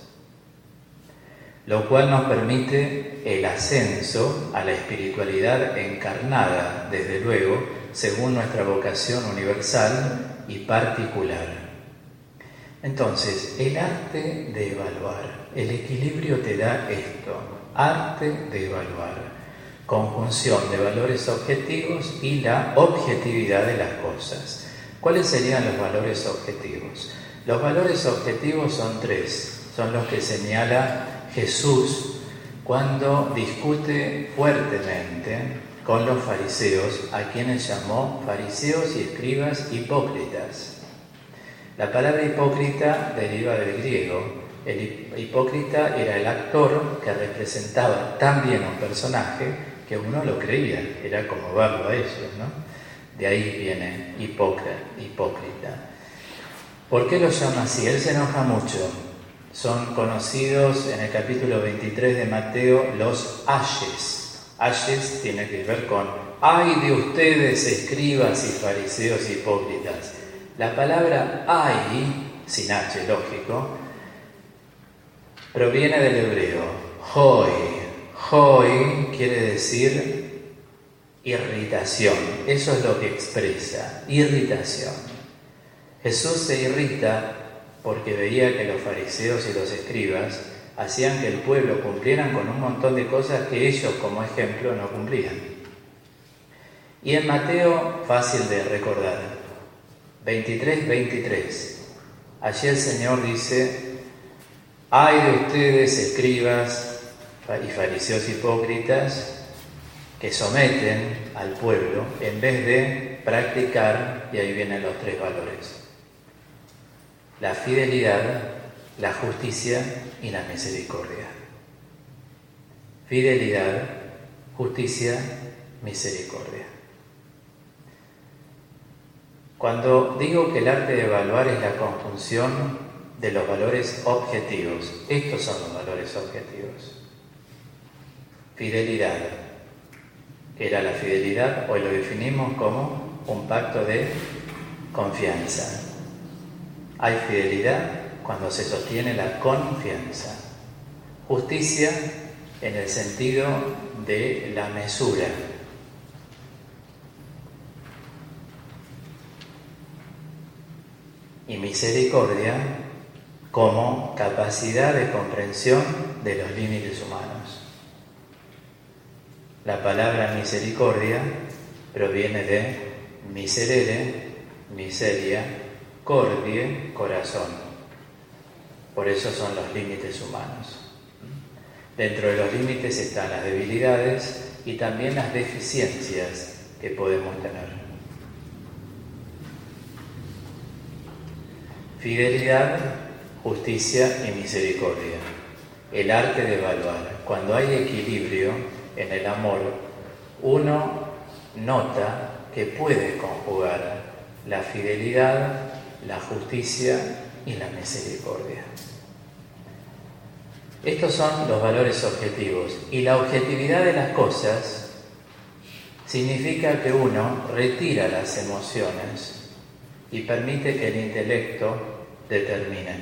lo cual nos permite el ascenso a la espiritualidad encarnada, desde luego, según nuestra vocación universal y particular. Entonces, el arte de evaluar, el equilibrio te da esto, arte de evaluar, conjunción de valores objetivos y la objetividad de las cosas. ¿Cuáles serían los valores objetivos? Los valores objetivos son tres, son los que señala Jesús cuando discute fuertemente con los fariseos, a quienes llamó fariseos y escribas hipócritas. La palabra hipócrita deriva del griego. El hipócrita era el actor que representaba tan bien un personaje que uno lo creía, era como verlo a ellos, ¿no? De ahí viene hipócrita. ¿Por qué lo llama así? Él se enoja mucho. Son conocidos en el capítulo 23 de Mateo los ayes. Ayes tiene que ver con ¡ay de ustedes, escribas y fariseos hipócritas! La palabra ay, sin H, lógico, proviene del hebreo hoi. Hoi quiere decir irritación. Eso es lo que expresa, irritación. Jesús se irrita porque veía que los fariseos y los escribas hacían que el pueblo cumplieran con un montón de cosas que ellos, como ejemplo, no cumplían. Y en Mateo, fácil de recordar, 23:23. Allí el Señor dice: ay de ustedes, escribas y fariseos hipócritas, que someten al pueblo en vez de practicar, y ahí vienen los tres valores: la fidelidad, la justicia y la misericordia. Fidelidad, justicia, misericordia. Cuando digo que el arte de evaluar es la conjunción de los valores objetivos, estos son los valores objetivos. Fidelidad, que era la fidelidad, hoy lo definimos como un pacto de confianza. Hay fidelidad cuando se sostiene la confianza. Justicia en el sentido de la mesura. Y misericordia como capacidad de comprensión de los límites humanos. La palabra misericordia proviene de miserere, miseria, cordie, corazón. Por eso son los límites humanos. Dentro de los límites están las debilidades y también las deficiencias que podemos tener. Fidelidad, justicia y misericordia. El arte de evaluar. Cuando hay equilibrio en el amor, uno nota que puede conjugar la fidelidad, la justicia y la misericordia. Estos son los valores objetivos. Y la objetividad de las cosas significa que uno retira las emociones y permite que el intelecto determine.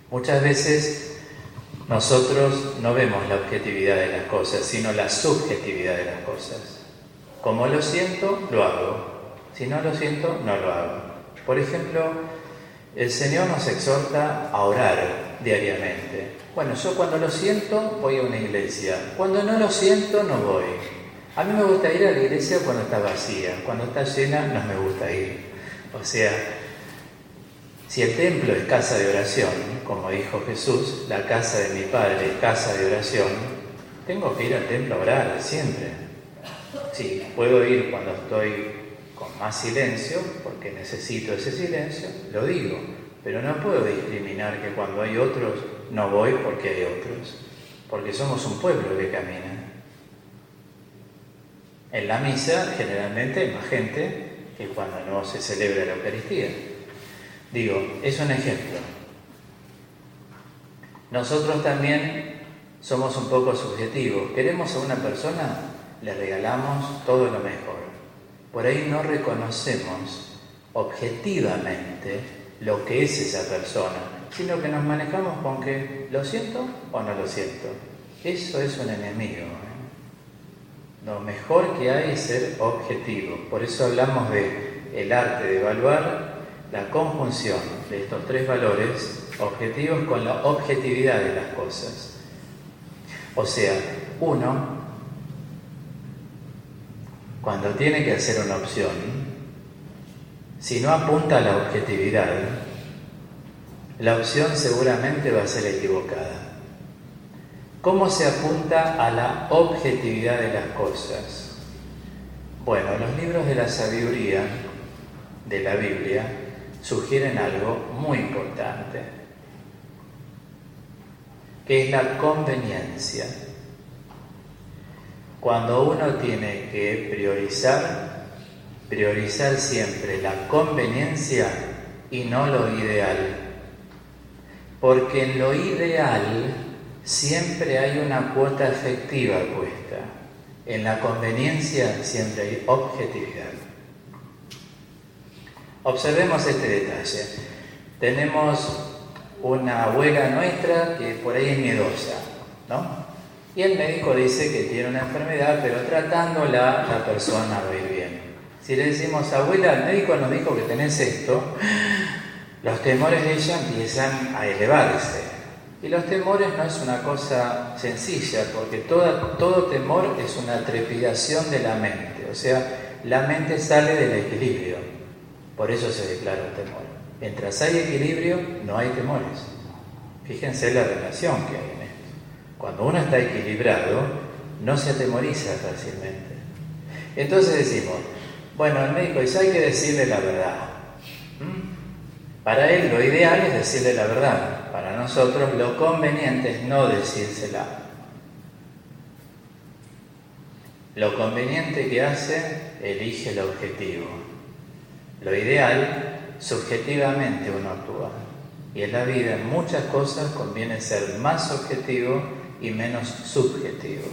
Muchas veces nosotros no vemos la objetividad de las cosas, sino la subjetividad de las cosas. Como lo siento, lo hago. Si no lo siento, no lo hago. Por ejemplo, el Señor nos exhorta a orar diariamente. Bueno, yo cuando lo siento voy a una iglesia. Cuando no lo siento, no voy. A mí me gusta ir a la iglesia cuando está vacía. Cuando está llena, no me gusta ir. O sea, si el templo es casa de oración, como dijo Jesús, la casa de mi Padre es casa de oración, tengo que ir al templo a orar siempre. Sí, puedo ir cuando estoy con más silencio, porque necesito ese silencio, lo digo, pero no puedo discriminar que cuando hay otros no voy porque hay otros, porque somos un pueblo que camina. En la misa generalmente hay más gente que cuando no se celebra la Eucaristía. Digo, es un ejemplo. Nosotros también somos un poco subjetivos. Queremos a una persona, le regalamos todo lo mejor. Por ahí no reconocemos objetivamente lo que es esa persona, sino que nos manejamos con que lo siento o no lo siento. Eso es un enemigo. Lo mejor que hay es ser objetivo. Por eso hablamos de el arte de evaluar, la conjunción de estos tres valores objetivos con la objetividad de las cosas. O sea, uno, cuando tiene que hacer una opción, si no apunta a la objetividad, la opción seguramente va a ser equivocada. ¿Cómo se apunta a la objetividad de las cosas? Bueno, los libros de la sabiduría de la Biblia sugieren algo muy importante, que es la conveniencia. Cuando uno tiene que priorizar siempre la conveniencia y no lo ideal, porque en lo ideal siempre hay una cuota efectiva puesta. En la conveniencia siempre hay objetividad. Observemos este detalle. Tenemos una abuela nuestra que por ahí es miedosa, ¿no? Y el médico dice que tiene una enfermedad, pero tratándola la persona va a ir bien. Si le decimos, abuela, el médico nos dijo que tenés esto, los temores de ella empiezan a elevarse. Y los temores no es una cosa sencilla, porque todo temor es una trepidación de la mente. O sea, la mente sale del equilibrio. Por eso se declara un temor. Mientras hay equilibrio, no hay temores. Fíjense la relación que hay en esto. Cuando uno está equilibrado, no se atemoriza fácilmente. Entonces decimos, bueno, el médico dice, hay que decirle la verdad. Para él lo ideal es decirle la verdad. Para nosotros lo conveniente es no decírsela. Lo conveniente que hace elige el objetivo. Lo ideal, subjetivamente uno actúa. Y en la vida, en muchas cosas, conviene ser más objetivo y menos subjetivo.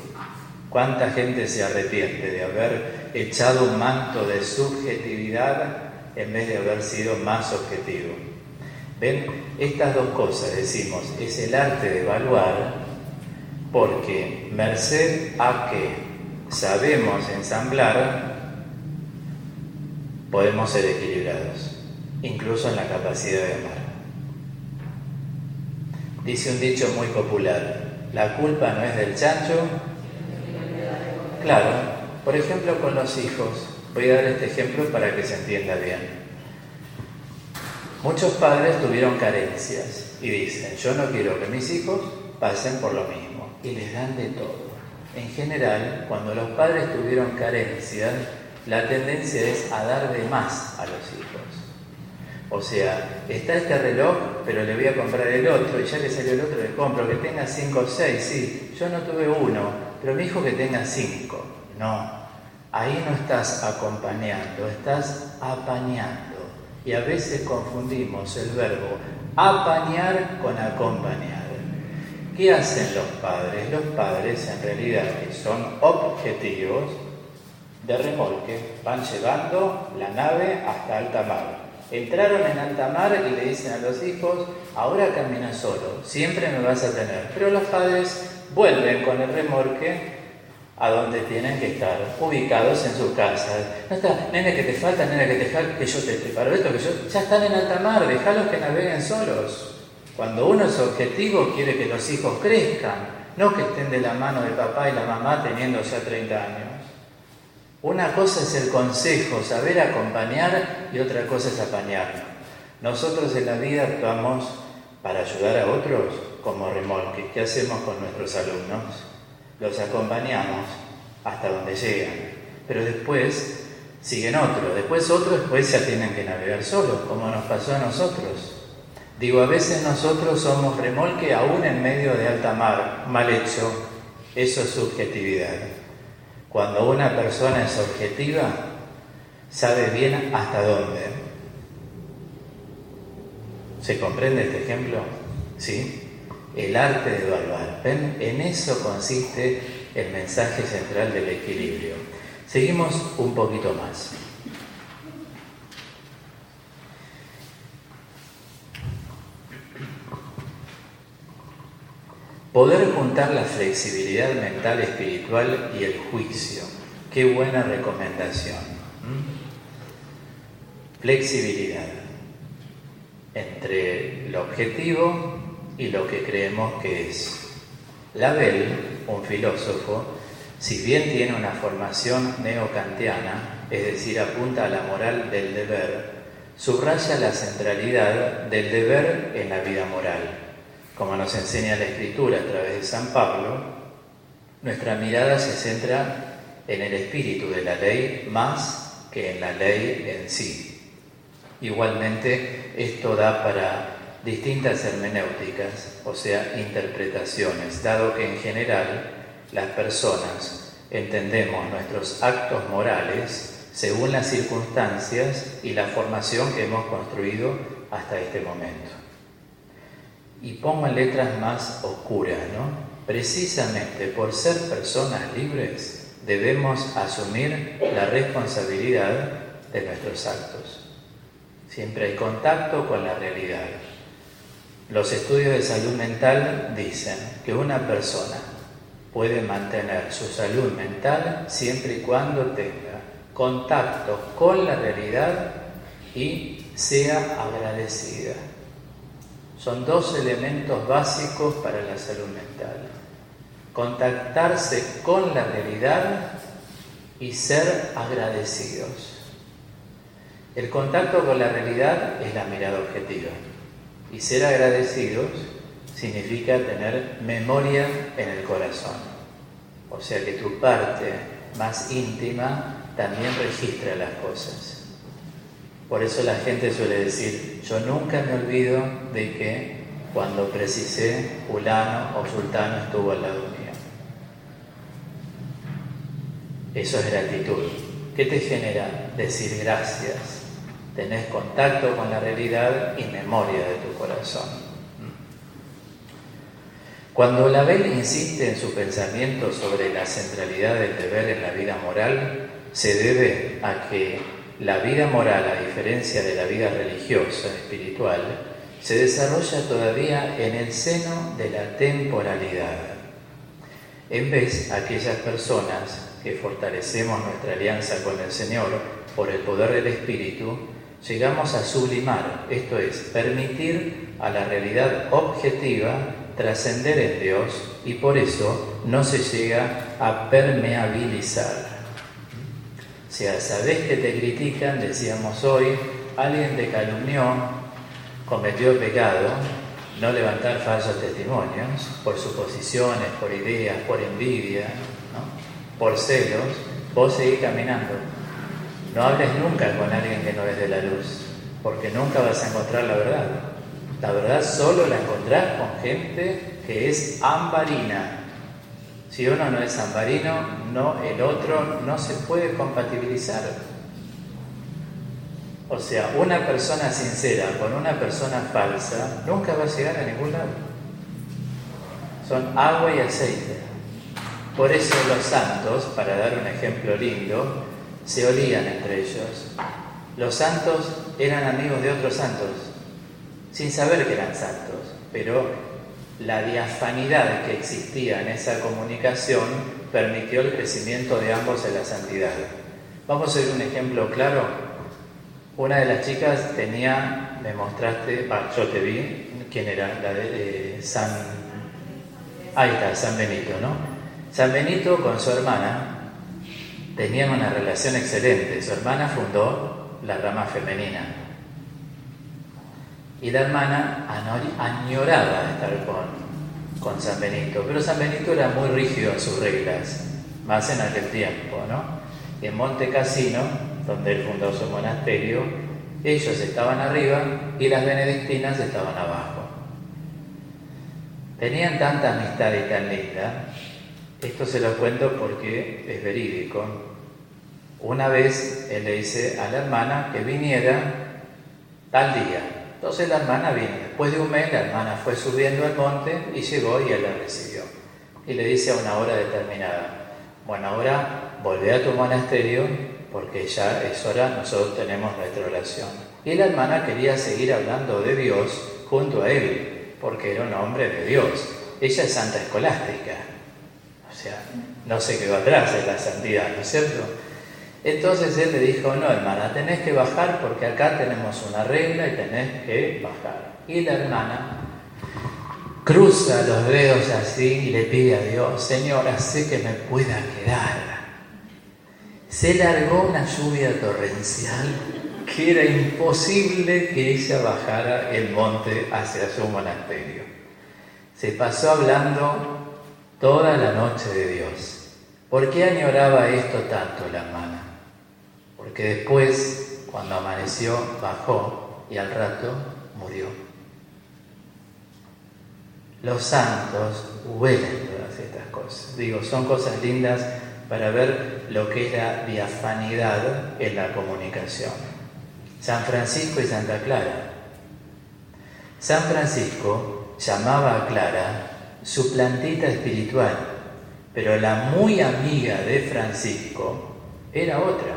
¿Cuánta gente se arrepiente de haber echado un manto de subjetividad en vez de haber sido más objetivo? ¿Ven? Estas dos cosas, decimos, es el arte de evaluar, porque merced a que sabemos ensamblar, podemos ser equilibrados, incluso en la capacidad de amar. Dice un dicho muy popular, la culpa no es del chancho. Claro, por ejemplo con los hijos, voy a dar este ejemplo para que se entienda bien. Muchos padres tuvieron carencias y dicen, yo no quiero que mis hijos pasen por lo mismo, y les dan de todo. En general, cuando los padres tuvieron carencias, la tendencia es a dar de más a los hijos. O sea, está este reloj, pero le voy a comprar el otro, y ya que salió el otro le compro, que tenga 5 o 6, sí, yo no tuve uno, pero mi hijo que tenga 5. No, ahí no estás acompañando, estás apañando. Y a veces confundimos el verbo apañar con acompañar. ¿Qué hacen los padres? Los padres en realidad que son objetivos de remolque, van llevando la nave hasta alta mar. Entraron en alta mar y le dicen a los hijos, ahora camina solo, siempre me vas a tener. Pero los padres vuelven con el remolque a donde tienen que estar, ubicados en su casa. No está, nene que te falta, nene que te falta, que yo te paro esto, que yo... Ya están en alta mar, déjalos que naveguen solos. Cuando uno es objetivo, quiere que los hijos crezcan, no que estén de la mano de papá y la mamá teniendo ya 30 años. Una cosa es el consejo, saber acompañar, y otra cosa es apañarnos. Nosotros en la vida actuamos para ayudar a otros como remolque. ¿Qué hacemos con nuestros alumnos? Los acompañamos hasta donde llegan, pero después siguen otros, después ya tienen que navegar solos, como nos pasó a nosotros. Digo, a veces nosotros somos remolque aún en medio de alta mar, mal hecho, eso es subjetividad. Cuando una persona es objetiva, sabe bien hasta dónde. ¿Se comprende este ejemplo? ¿Sí? El arte de evaluar. ¿Ven? En eso consiste el mensaje central del equilibrio. Seguimos un poquito más. Poder juntar la flexibilidad mental, espiritual y el juicio. Qué buena recomendación. Flexibilidad entre lo objetivo y lo que creemos que es. Lavelle, un filósofo, si bien tiene una formación neokantiana, es decir, apunta a la moral del deber, subraya la centralidad del deber en la vida moral. Como nos enseña la Escritura a través de San Pablo, nuestra mirada se centra en el espíritu de la ley más que en la ley en sí. Igualmente, esto da para distintas hermenéuticas, o sea, interpretaciones, dado que en general las personas entendemos nuestros actos morales según las circunstancias y la formación que hemos construido hasta este momento. Y pongo en letras más oscuras, ¿no? Precisamente por ser personas libres debemos asumir la responsabilidad de nuestros actos. Siempre hay contacto con la realidad. Los estudios de salud mental dicen que una persona puede mantener su salud mental siempre y cuando tenga contacto con la realidad y sea agradecida. Son dos elementos básicos para la salud mental. Contactarse con la realidad y ser agradecidos. El contacto con la realidad es la mirada objetiva. Y ser agradecidos significa tener memoria en el corazón. O sea que tu parte más íntima también registra las cosas. Por eso la gente suele decir, yo nunca me olvido de que cuando precisé, fulano o sultano estuvo al lado mío. Eso es gratitud. ¿Qué te genera? Decir gracias. Tenés contacto con la realidad y memoria de tu corazón. Cuando Lavelle insiste en su pensamiento sobre la centralidad del deber en la vida moral, se debe a que la vida moral, a diferencia de la vida religiosa, espiritual, se desarrolla todavía en el seno de la temporalidad. En vez, aquellas personas que fortalecemos nuestra alianza con el Señor por el poder del Espíritu, llegamos a sublimar, esto es, permitir a la realidad objetiva trascender en Dios, y por eso no se llega a permeabilizar. O sea, sabés que te critican, decíamos hoy, alguien te calumnió, cometió pecado, no levantar falsos testimonios por suposiciones, por ideas, por envidia, ¿no? Por celos, vos seguís caminando. No hables nunca con alguien que no es de la luz, porque nunca vas a encontrar la verdad. La verdad solo la encontrás con gente que es ambarina. Si uno no es ambarino, el otro no se puede compatibilizar. O sea, una persona sincera con una persona falsa nunca va a llegar a ningún lado. Son agua y aceite. Por eso los santos, para dar un ejemplo lindo, se olían entre ellos. Los santos eran amigos de otros santos, sin saber que eran santos, pero la diafanidad que existía en esa comunicación permitió el crecimiento de ambos en la santidad. Vamos a ver un ejemplo claro. Una de las chicas tenía, me mostraste, yo te vi, ¿quién era? La de ahí está, San Benito, ¿no? San Benito con su hermana tenían una relación excelente. Su hermana fundó la rama femenina. Y la hermana añoraba estar con San Benito, pero San Benito era muy rígido en sus reglas, más en aquel tiempo, ¿no? Y en Monte Cassino, donde él fundó su monasterio, ellos estaban arriba y las benedictinas estaban abajo. Tenían tanta amistad y tan linda, esto se lo cuento porque es verídico. Una vez él le dice a la hermana que viniera tal día. Entonces la hermana vino. Después de un mes la hermana fue subiendo al monte y llegó y él la recibió. Y le dice a una hora determinada: bueno, ahora volvé a tu monasterio porque ya es hora, nosotros tenemos nuestra oración. Y la hermana quería seguir hablando de Dios junto a él, porque era un hombre de Dios. Ella es santa escolástica, o sea, no se quedó atrás en la santidad, ¿no es cierto? Entonces él le dijo: no, hermana, tenés que bajar porque acá tenemos una regla y tenés que bajar. Y la hermana cruza los dedos así y le pide a Dios: Señor, hacé que me pueda quedar. Se largó una lluvia torrencial que era imposible que ella bajara el monte hacia su monasterio. Se pasó hablando toda la noche de Dios. ¿Por qué añoraba esto tanto la hermana? Porque después, cuando amaneció, bajó y al rato murió. Los santos huelen todas estas cosas. Digo, son cosas lindas para ver lo que es la diafanidad en la comunicación. San Francisco y Santa Clara. San Francisco llamaba a Clara su plantita espiritual, pero la muy amiga de Francisco era otra,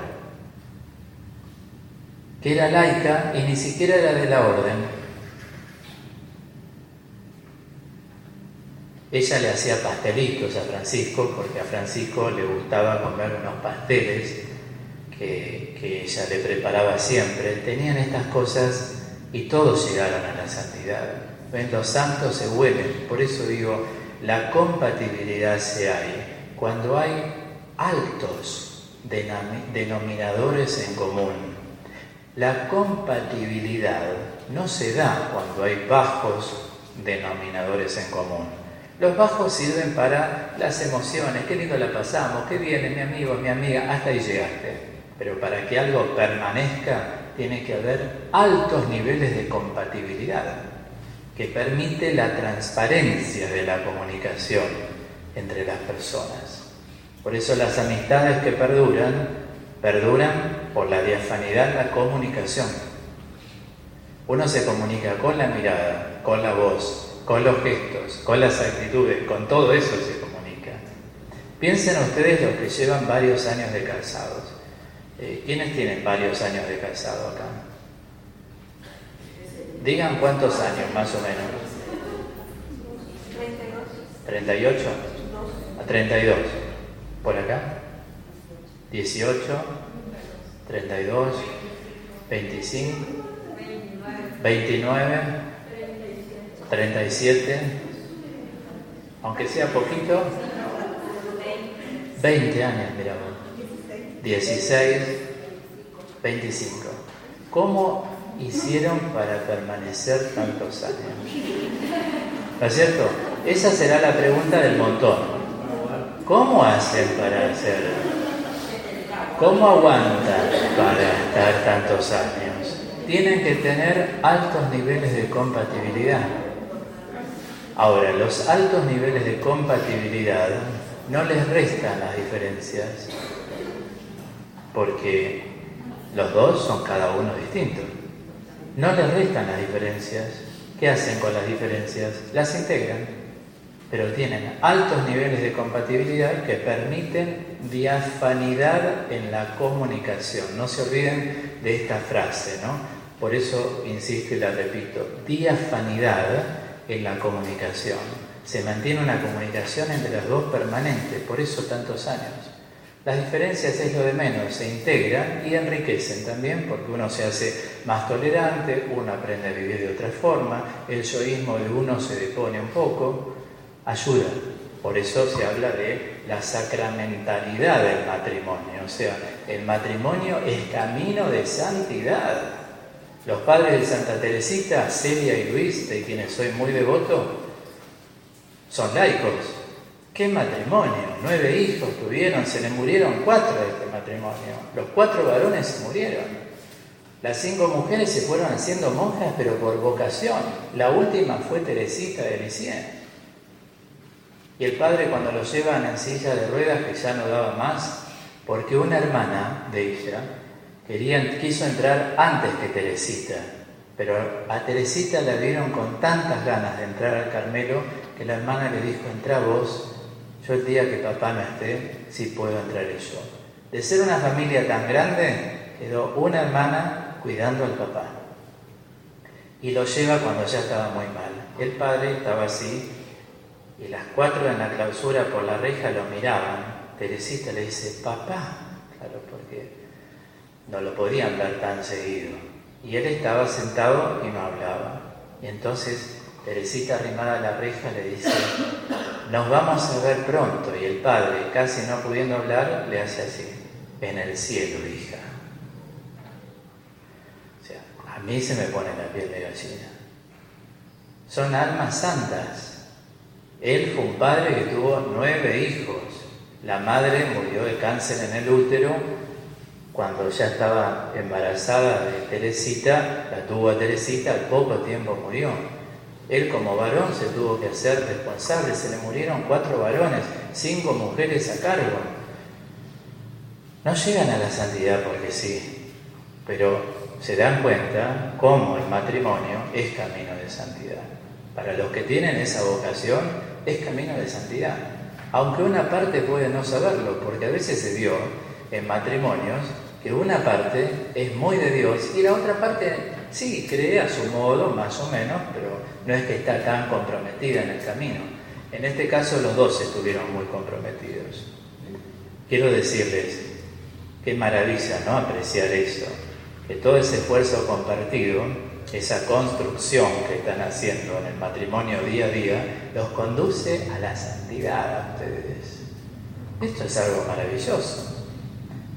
que era laica y ni siquiera era de la orden. Ella le hacía pastelitos a Francisco, porque a Francisco le gustaba comer unos pasteles que ella le preparaba siempre. Tenían estas cosas y todos llegaron a la santidad. ¿Ven? Los santos se huelen. Por eso digo, la compatibilidad se hay cuando hay altos denominadores en común. La compatibilidad no se da cuando hay bajos denominadores en común. Los bajos sirven para las emociones. Qué lindo la pasamos, qué bien, mi amigo, mi amiga, hasta ahí llegaste. Pero para que algo permanezca, tiene que haber altos niveles de compatibilidad que permite la transparencia de la comunicación entre las personas. Por eso las amistades que perduran Perduran por la diafanidad, la comunicación. Uno se comunica con la mirada, con la voz, con los gestos, con las actitudes, con todo eso se comunica. Piensen ustedes los que llevan varios años de casados. ¿Quiénes tienen varios años de casado acá? Digan cuántos años, más o menos. 32. ¿38? A 32. ¿Por acá? 18, 32, 25, 29, 37, aunque sea poquito, 20 años, miramos, 16, 25. ¿Cómo hicieron para permanecer tantos años? ¿No es cierto? Esa será la pregunta del montón. ¿Cómo hacen para hacer? ¿Cómo aguantan para estar tantos años? Tienen que tener altos niveles de compatibilidad. Ahora, los altos niveles de compatibilidad no les restan las diferencias, porque los dos son cada uno distintos. No les restan las diferencias. ¿Qué hacen con las diferencias? Las integran, pero tienen altos niveles de compatibilidad que permiten diafanidad en la comunicación. No se olviden de esta frase, ¿no? Por eso insisto y la repito, diafanidad en la comunicación. Se mantiene una comunicación entre las dos permanente, por eso tantos años. Las diferencias es lo de menos, se integran y enriquecen también porque uno se hace más tolerante, uno aprende a vivir de otra forma, el yoísmo de uno se depone un poco, ayuda. Por eso se habla de la sacramentalidad del matrimonio, o sea, el matrimonio es camino de santidad. Los padres de Santa Teresita, Celia y Luis, de quienes soy muy devoto, son laicos. ¿Qué matrimonio? 9 hijos tuvieron, se les murieron 4 de este matrimonio. Los 4 varones se murieron. Las 5 mujeres se fueron haciendo monjas, pero por vocación. La última fue Teresita de Lisieux. Y el padre, cuando lo llevan en silla de ruedas, que ya no daba más, porque una hermana de ella quiso entrar antes que Teresita, pero a Teresita la vieron con tantas ganas de entrar al Carmelo que la hermana le dijo: entrá vos, yo el día que papá no esté, sí puedo entrar yo. De ser una familia tan grande, quedó una hermana cuidando al papá. Y lo lleva cuando ya estaba muy mal. El padre estaba así, y las 4 en la clausura por la reja lo miraban. Teresita le dice: papá, claro, porque no lo podían ver tan seguido. Y él estaba sentado y no hablaba. Y entonces Teresita, arrimada a la reja, le dice: nos vamos a ver pronto. Y el padre, casi no pudiendo hablar, le hace así: en el cielo, hija. O sea, a mí se me pone la piel de gallina. Son almas santas. Él fue un padre que tuvo 9 hijos. La madre murió de cáncer en el útero. Cuando ya estaba embarazada de Teresita, la tuvo a Teresita, al poco tiempo murió. Él como varón se tuvo que hacer responsable, se le murieron 4 varones, 5 mujeres a cargo. No llegan a la santidad porque sí, pero se dan cuenta cómo el matrimonio es camino de santidad. Para los que tienen esa vocación, es camino de santidad. Aunque una parte puede no saberlo, porque a veces se vio en matrimonios que una parte es muy de Dios y la otra parte sí cree a su modo, más o menos, pero no es que está tan comprometida en el camino. En este caso los dos estuvieron muy comprometidos. Quiero decirles, qué maravilla, ¿no?, apreciar eso, que todo ese esfuerzo compartido, esa construcción que están haciendo en el matrimonio día a día, los conduce a la santidad a ustedes. Esto es algo maravilloso.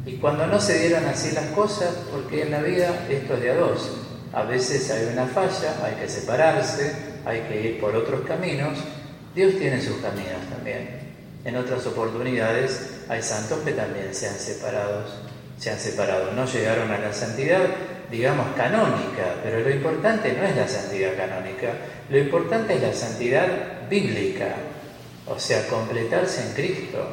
Y cuando no se dieron así las cosas, porque en la vida esto es de a dos. A veces hay una falla, hay que separarse, hay que ir por otros caminos. Dios tiene sus caminos también. En otras oportunidades hay santos que también se han separado. No llegaron a la santidad, digamos, canónica, pero lo importante no es la santidad canónica, lo importante es la santidad bíblica, o sea, completarse en Cristo.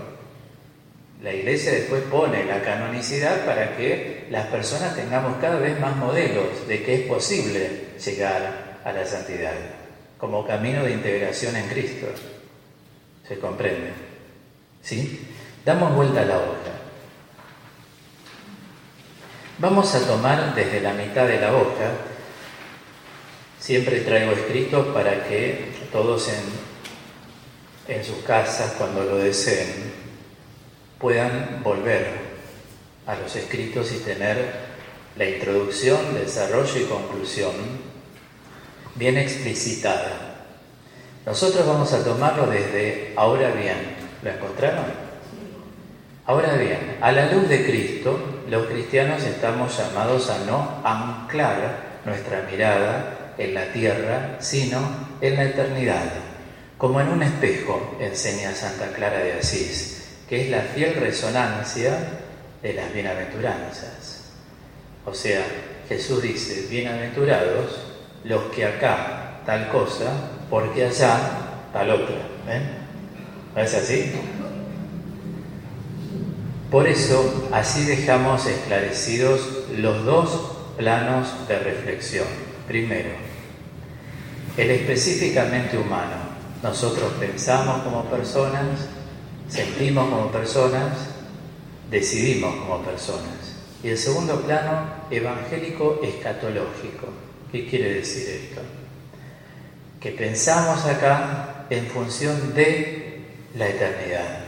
La Iglesia después pone la canonicidad para que las personas tengamos cada vez más modelos de que es posible llegar a la santidad como camino de integración en Cristo. ¿Se comprende? ¿Sí? Damos vuelta a la hoja. Vamos a tomar desde la mitad de la hoja. Siempre traigo escritos para que todos en sus casas, cuando lo deseen, puedan volver a los escritos y tener la introducción, desarrollo y conclusión bien explicitada. Nosotros vamos a tomarlo desde ahora bien. ¿Lo encontraron? Ahora bien, a la luz de Cristo, los cristianos estamos llamados a no anclar nuestra mirada en la tierra, sino en la eternidad, como en un espejo, enseña Santa Clara de Asís, que es la fiel resonancia de las bienaventuranzas. O sea, Jesús dice, bienaventurados los que acá tal cosa, porque allá tal otra. ¿No es así? Por eso, así dejamos esclarecidos los dos planos de reflexión. Primero, el específicamente humano. Nosotros pensamos como personas, sentimos como personas, decidimos como personas. Y el segundo plano, evangélico escatológico. ¿Qué quiere decir esto? Que pensamos acá en función de la eternidad.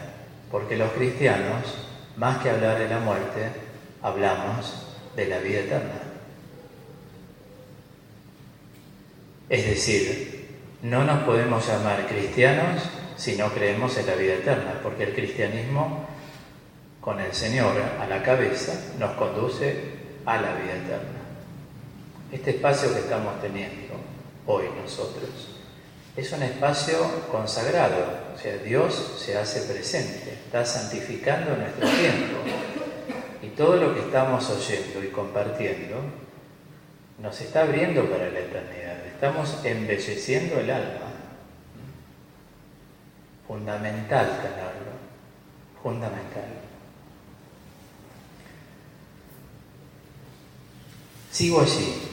Porque los cristianos, más que hablar de la muerte, hablamos de la vida eterna. Es decir, no nos podemos llamar cristianos si no creemos en la vida eterna, porque el cristianismo, con el Señor a la cabeza, nos conduce a la vida eterna. Este espacio que estamos teniendo hoy nosotros es un espacio consagrado, o sea, Dios se hace presente, está santificando nuestro tiempo. Y todo lo que estamos oyendo y compartiendo nos está abriendo para la eternidad, estamos embelleciendo el alma. Fundamental tenerlo, fundamental. Sigo allí.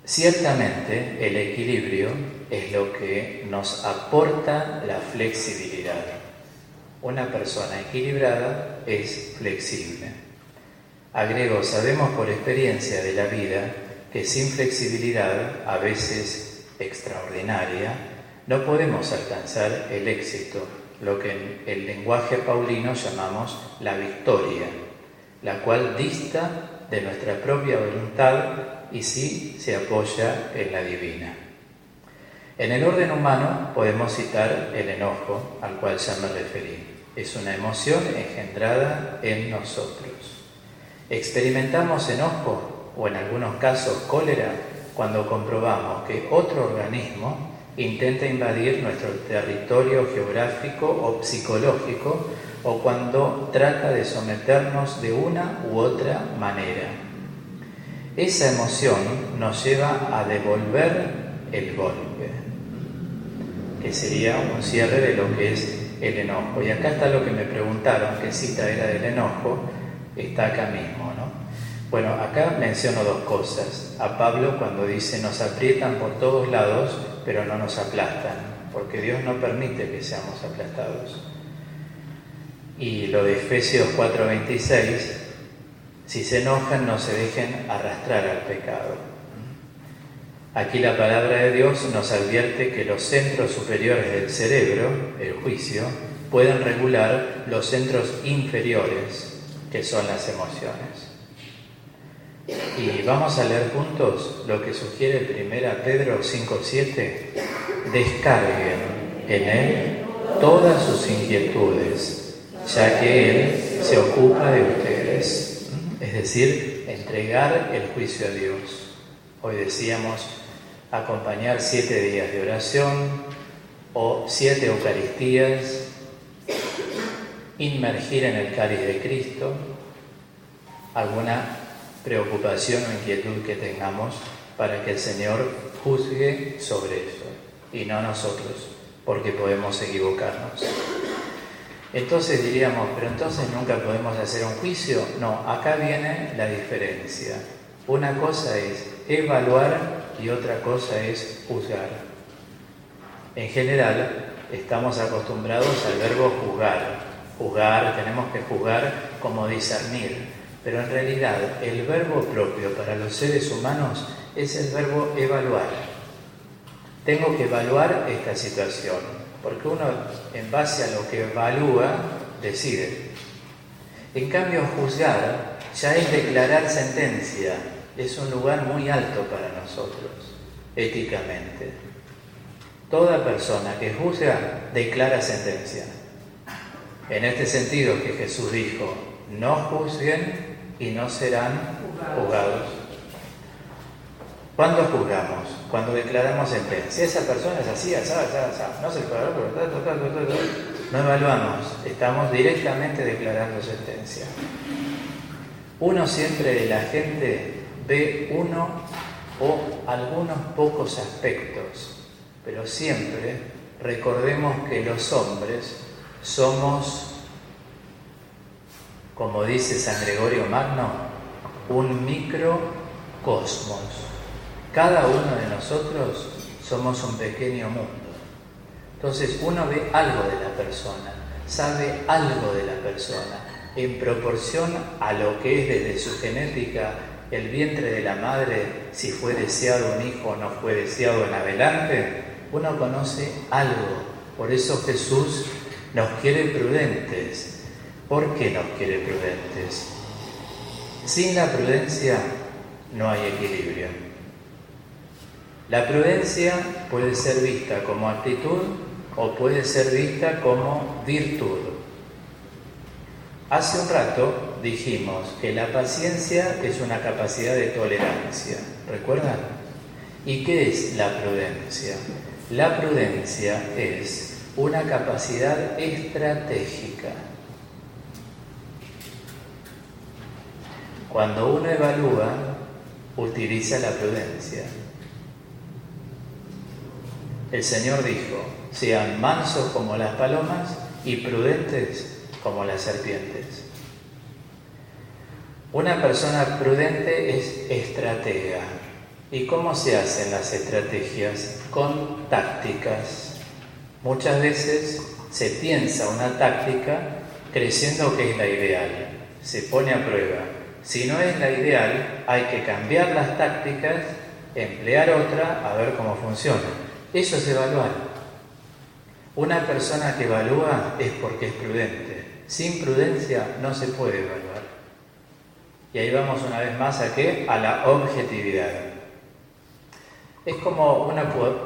Ciertamente el equilibrio es lo que nos aporta la flexibilidad. Una persona equilibrada es flexible. Agrego, sabemos por experiencia de la vida que sin flexibilidad, a veces extraordinaria, no podemos alcanzar el éxito, lo que en el lenguaje paulino llamamos la victoria, la cual dista de nuestra propia voluntad y sí se apoya en la divina. En el orden humano podemos citar el enojo, al cual ya me referí. Es una emoción engendrada en nosotros. Experimentamos enojo, o en algunos casos cólera, cuando comprobamos que otro organismo intenta invadir nuestro territorio geográfico o psicológico, o cuando trata de someternos de una u otra manera. Esa emoción nos lleva a devolver el golpe, que sería un cierre de lo que es el enojo. Y acá está lo que me preguntaron, qué cita era del enojo, está acá mismo, ¿no? Bueno, acá menciono dos cosas. A Pablo cuando dice, nos aprietan por todos lados, pero no nos aplastan, porque Dios no permite que seamos aplastados. Y lo de Efesios 4:26, si se enojan, no se dejen arrastrar al pecado. Aquí la palabra de Dios nos advierte que los centros superiores del cerebro, el juicio, pueden regular los centros inferiores, que son las emociones. Y vamos a leer juntos lo que sugiere 1 Pedro 5:7. Descarguen en él todas sus inquietudes, ya que él se ocupa de ustedes. Es decir, entregar el juicio a Dios. Hoy decíamos acompañar 7 días de oración o 7 Eucaristías, inmergir en el cáliz de Cristo, alguna preocupación o inquietud que tengamos para que el Señor juzgue sobre eso y no nosotros, porque podemos equivocarnos. Entonces diríamos, pero entonces nunca podemos hacer un juicio. No, acá viene la diferencia. Una cosa es evaluar y otra cosa es juzgar. En general, estamos acostumbrados al verbo juzgar. Juzgar, tenemos que juzgar como discernir. Pero en realidad, el verbo propio para los seres humanos es el verbo evaluar. Tengo que evaluar esta situación, porque uno, en base a lo que evalúa, decide. En cambio, juzgar ya es declarar sentencia. Es un lugar muy alto para nosotros, éticamente. Toda persona que juzga declara sentencia. En este sentido que Jesús dijo, no juzguen y no serán juzgados. ¿Cuándo juzgamos? Cuando declaramos sentencia. Esa persona es así, no se puede hablar, no evaluamos, estamos directamente declarando sentencia. Uno siempre de la gente ve uno o algunos pocos aspectos, pero siempre recordemos que los hombres somos, como dice San Gregorio Magno, un microcosmos. Cada uno de nosotros somos un pequeño mundo. Entonces uno ve algo de la persona, sabe algo de la persona, en proporción a lo que es desde su genética, el vientre de la madre, si fue deseado un hijo o no fue deseado en adelante, uno conoce algo. Por eso Jesús nos quiere prudentes. ¿Por qué nos quiere prudentes? Sin la prudencia no hay equilibrio. La prudencia puede ser vista como actitud o puede ser vista como virtud. Hace un rato dijimos que la paciencia es una capacidad de tolerancia, ¿recuerdan? ¿Y qué es la prudencia? La prudencia es una capacidad estratégica. Cuando uno evalúa, utiliza la prudencia. El Señor dijo, sean mansos como las palomas y prudentes como las serpientes. Una persona prudente es estratega. ¿Y cómo se hacen las estrategias? Con tácticas. Muchas veces se piensa una táctica creyendo que es la ideal. Se pone a prueba. Si no es la ideal, hay que cambiar las tácticas, emplear otra, a ver cómo funciona. Eso es evaluar. Una persona que evalúa es porque es prudente. Sin prudencia no se puede evaluar. Y ahí vamos una vez más ¿a qué? A la objetividad. Es como uno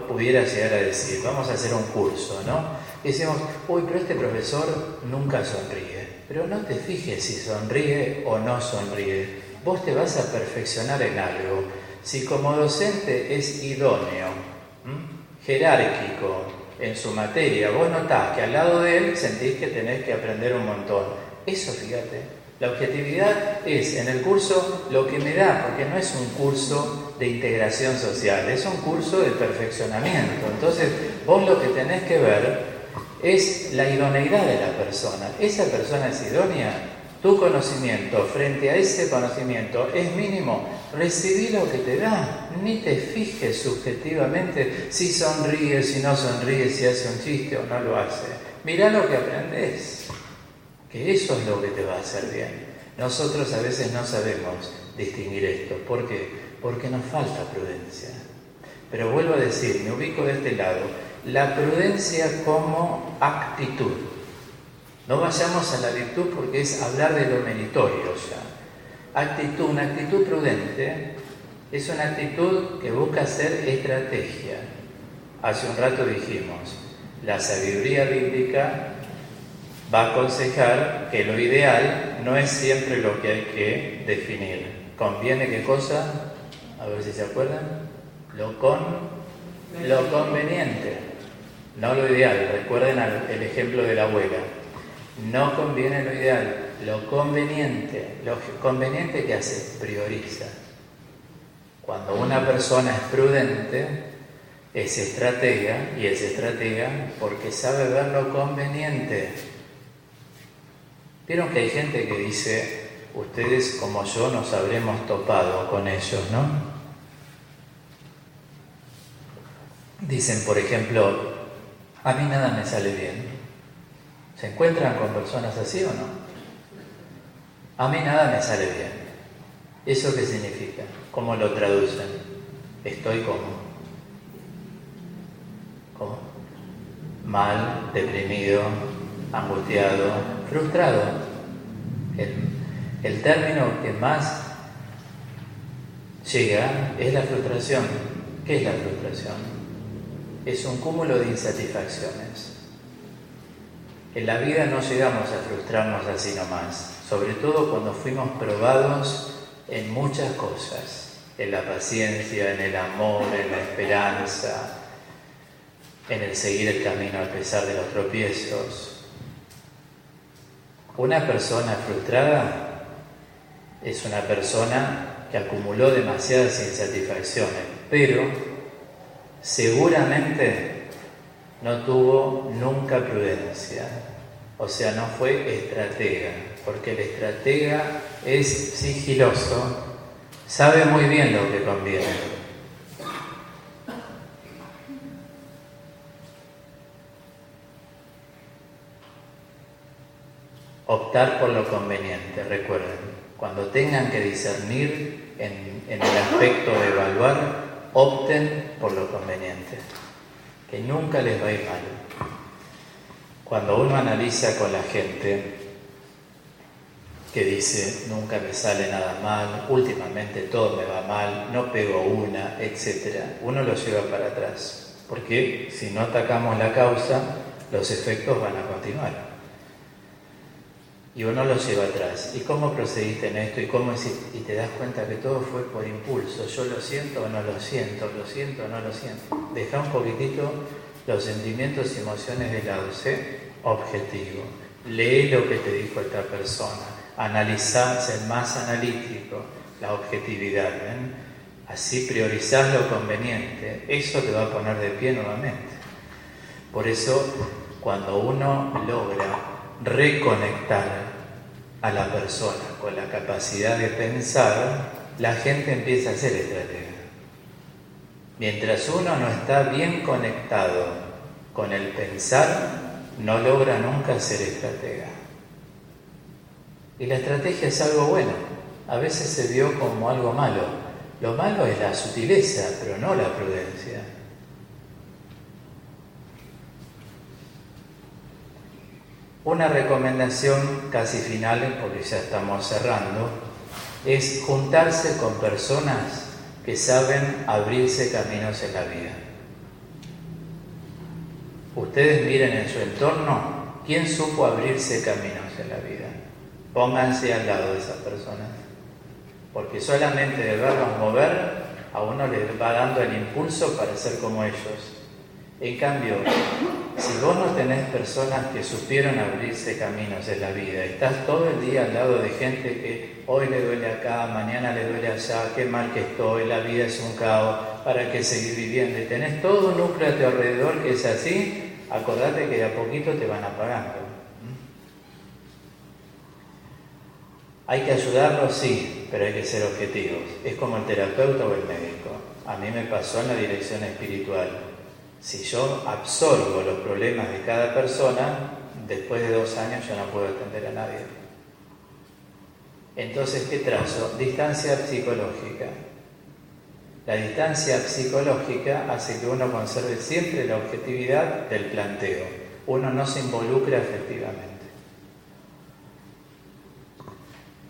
pudiera llegar a decir, vamos a hacer un curso, ¿no? Y decimos, uy, pero este profesor nunca sonríe. Pero no te fijes si sonríe o no sonríe. Vos te vas a perfeccionar en algo. Si como docente es idóneo, jerárquico en su materia, vos notás que al lado de él sentís que tenés que aprender un montón. Eso, fíjate. La objetividad es en el curso lo que me da, porque no es un curso de integración social, es un curso de perfeccionamiento. Entonces, vos lo que tenés que ver es la idoneidad de la persona. Esa persona es idónea, tu conocimiento frente a ese conocimiento es mínimo. Recibí lo que te da, ni te fijes subjetivamente si sonríe, si no sonríe, si hace un chiste o no lo hace. Mirá lo que aprendés, que eso es lo que te va a hacer bien. Nosotros a veces no sabemos distinguir esto. ¿Por qué? Porque nos falta prudencia. Pero vuelvo a decir, me ubico de este lado, la prudencia como actitud. No vayamos a la virtud porque es hablar de lo meritorio ya. Actitud, una actitud prudente es una actitud que busca hacer estrategia. Hace un rato dijimos, la sabiduría bíblica va a aconsejar que lo ideal no es siempre lo que hay que definir. ¿Conviene qué cosa? A ver si se acuerdan. Lo conveniente, no lo ideal. Recuerden el ejemplo de la abuela. No conviene lo ideal, lo conveniente. Lo conveniente, ¿qué hace? Prioriza. Cuando una persona es prudente, es estratega, y es estratega porque sabe ver lo conveniente. Vieron que hay gente que dice, ustedes como yo nos habremos topado con ellos, ¿no? Dicen, por ejemplo, a mí nada me sale bien. ¿Se encuentran con personas así o no? A mí nada me sale bien. ¿Eso qué significa? ¿Cómo lo traducen? Estoy como... ¿Cómo? Mal, deprimido, angustiado, frustrado. El término que más llega es la frustración. ¿Qué es la frustración? Es un cúmulo de insatisfacciones. En la vida no llegamos a frustrarnos así nomás, sobre todo cuando fuimos probados en muchas cosas, en la paciencia, en el amor, en la esperanza, en el seguir el camino a pesar de los tropiezos. Una persona frustrada es una persona que acumuló demasiadas insatisfacciones, pero seguramente no tuvo nunca prudencia, o sea, no fue estratega, porque el estratega es sigiloso, sabe muy bien lo que conviene. Optar por lo conveniente, recuerden, cuando tengan que discernir en el aspecto de evaluar, opten por lo conveniente, que nunca les va a ir mal. Cuando uno analiza con la gente que dice, nunca me sale nada mal, últimamente todo me va mal, no pego una, etc., uno lo lleva para atrás, porque si no atacamos la causa, los efectos van a continuar. Y uno lo lleva atrás. ¿Y cómo procediste en esto? Y te das cuenta que todo fue por impulso. Yo lo siento o no lo siento, lo siento o no lo siento. Deja un poquitito los sentimientos y emociones de lado. Sé objetivo. Lee lo que te dijo esta persona. Analizá, ser más analítico. La objetividad. ¿ven? Así priorizás lo conveniente. Eso te va a poner de pie nuevamente. Por eso, cuando uno logra reconectar a la persona con la capacidad de pensar, la gente empieza a ser estratega. Mientras uno no está bien conectado con el pensar, no logra nunca ser estratega. Y la estrategia es algo bueno. A veces se vio como algo malo. Lo malo es la sutileza, pero no la prudencia. Una recomendación casi final, porque ya estamos cerrando, es juntarse con personas que saben abrirse caminos en la vida. Ustedes miren en su entorno, ¿quién supo abrirse caminos en la vida? Pónganse al lado de esas personas, porque solamente de verlos mover, a uno le va dando el impulso para ser como ellos. En cambio, si vos no tenés personas que supieron abrirse caminos en la vida, estás todo el día al lado de gente que hoy le duele acá, mañana le duele allá, qué mal que estoy, la vida es un caos, ¿para qué seguir viviendo? Y tenés todo un núcleo a tu alrededor que es así, acordate que de a poquito te van apagando. ¿Hay que ayudarlos? Sí, pero hay que ser objetivos. Es como el terapeuta o el médico. A mí me pasó en la dirección espiritual. Si yo absorbo los problemas de cada persona, después de 2 años yo no puedo atender a nadie. Entonces, ¿qué trazo? Distancia psicológica. La distancia psicológica hace que uno conserve siempre la objetividad del planteo. Uno no se involucra efectivamente.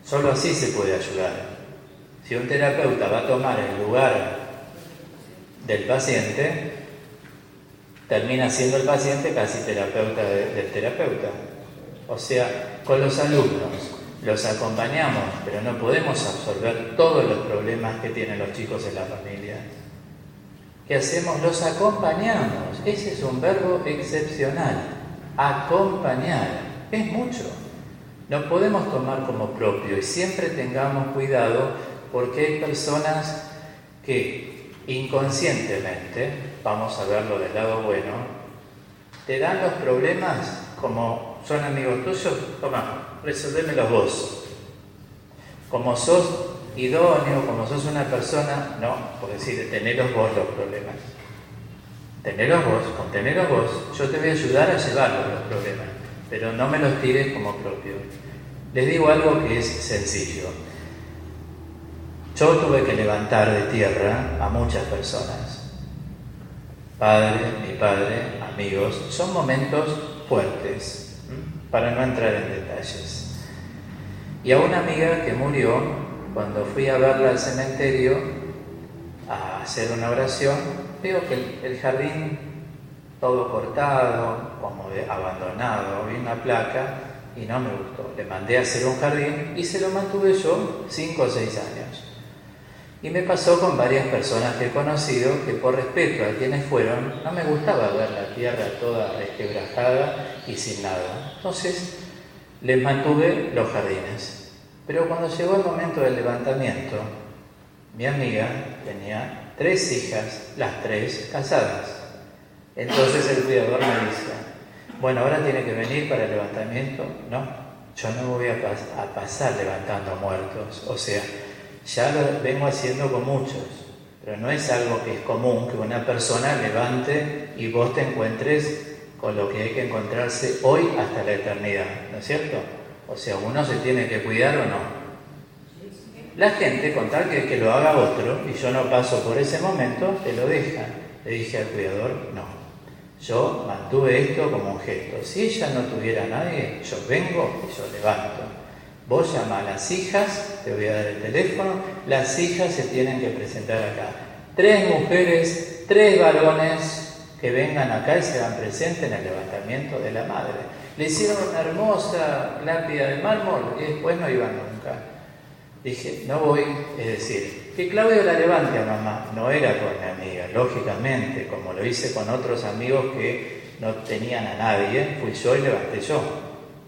Solo así se puede ayudar. Si un terapeuta va a tomar el lugar del paciente, termina siendo el paciente casi terapeuta del terapeuta. O sea, con los alumnos los acompañamos, pero no podemos absorber todos los problemas que tienen los chicos en la familia. ¿Qué hacemos? Los acompañamos. Ese es un verbo excepcional. Acompañar. Es mucho. No podemos tomar como propio y siempre tengamos cuidado porque hay personas que inconscientemente, vamos a verlo del lado bueno, te dan los problemas como son amigos tuyos, toma, resolvémelos vos. Como sos idóneo, como sos una persona, no, porque si tenelos vos los problemas. Tenelos vos, con tenelos vos, yo te voy a ayudar a llevarlos los problemas, pero no me los tires como propios. Les digo algo que es sencillo. Yo tuve que levantar de tierra a muchas personas. Padre, mi padre, amigos, son momentos fuertes, para no entrar en detalles. Y a una amiga que murió, cuando fui a verla al cementerio a hacer una oración, veo que el jardín todo cortado, como abandonado, vi una placa y no me gustó. Le mandé a hacer un jardín y se lo mantuve yo 5 o 6 años. Y me pasó con varias personas que he conocido que por respeto a quienes fueron, no me gustaba ver la tierra toda resquebrajada y sin nada. Entonces les mantuve los jardines. Pero cuando llegó el momento del levantamiento, mi amiga tenía 3 hijas, las 3 casadas. Entonces el cuidador me dice, bueno, ahora tiene que venir para el levantamiento. No, yo no voy a pasar levantando muertos. O sea, ya lo vengo haciendo con muchos, pero no es algo que es común que una persona levante y vos te encuentres con lo que hay que encontrarse hoy hasta la eternidad, ¿no es cierto? O sea, uno se tiene que cuidar o no. La gente, con tal que lo haga otro, y yo no paso por ese momento, te lo deja. Le dije al cuidador, no. Yo mantuve esto como un gesto. Si ella no tuviera a nadie, yo vengo y yo levanto. Vos llama a las hijas, te voy a dar el teléfono, las hijas se tienen que presentar acá. 3 mujeres, 3 varones que vengan acá y se van presentes en el levantamiento de la madre. Le hicieron una hermosa lápida de mármol y después no iban nunca. Dije, no voy, es decir, que Claudio la levante a mamá. No era con mi amiga, lógicamente, como lo hice con otros amigos que no tenían a nadie, fui yo y levanté yo.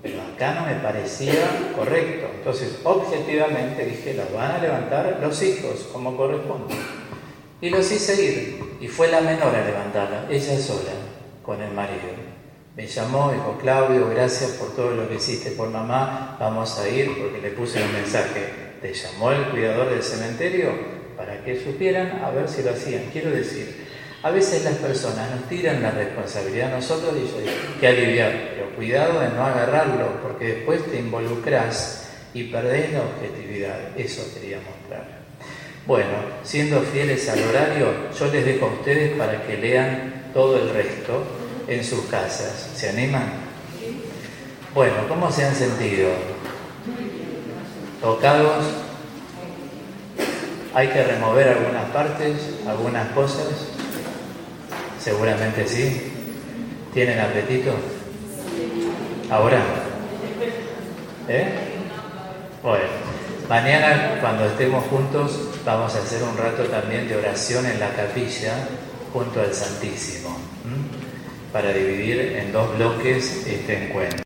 Pero acá no me parecía correcto. Entonces, objetivamente dije, los van a levantar los hijos, como corresponde. Y los hice ir. Y fue la menor a levantarla, ella sola, con el marido. Me llamó, dijo, Claudio, gracias por todo lo que hiciste por mamá, vamos a ir, porque le puse un mensaje. Te llamó el cuidador del cementerio para que supieran a ver si lo hacían. Quiero decir, a veces las personas nos tiran la responsabilidad a nosotros y yo digo, qué aliviar, pero cuidado de no agarrarlo, porque después te involucras y perdés la objetividad. Eso quería mostrar. Bueno, siendo fieles al horario, yo les dejo a ustedes para que lean todo el resto en sus casas. ¿Se animan? Bueno, ¿cómo se han sentido? ¿Tocados? ¿Hay que remover algunas partes, algunas cosas? Seguramente sí. ¿Tienen apetito? ¿Ahora? Bueno, mañana cuando estemos juntos vamos a hacer un rato también de oración en la capilla junto al Santísimo, para dividir en 2 bloques este encuentro.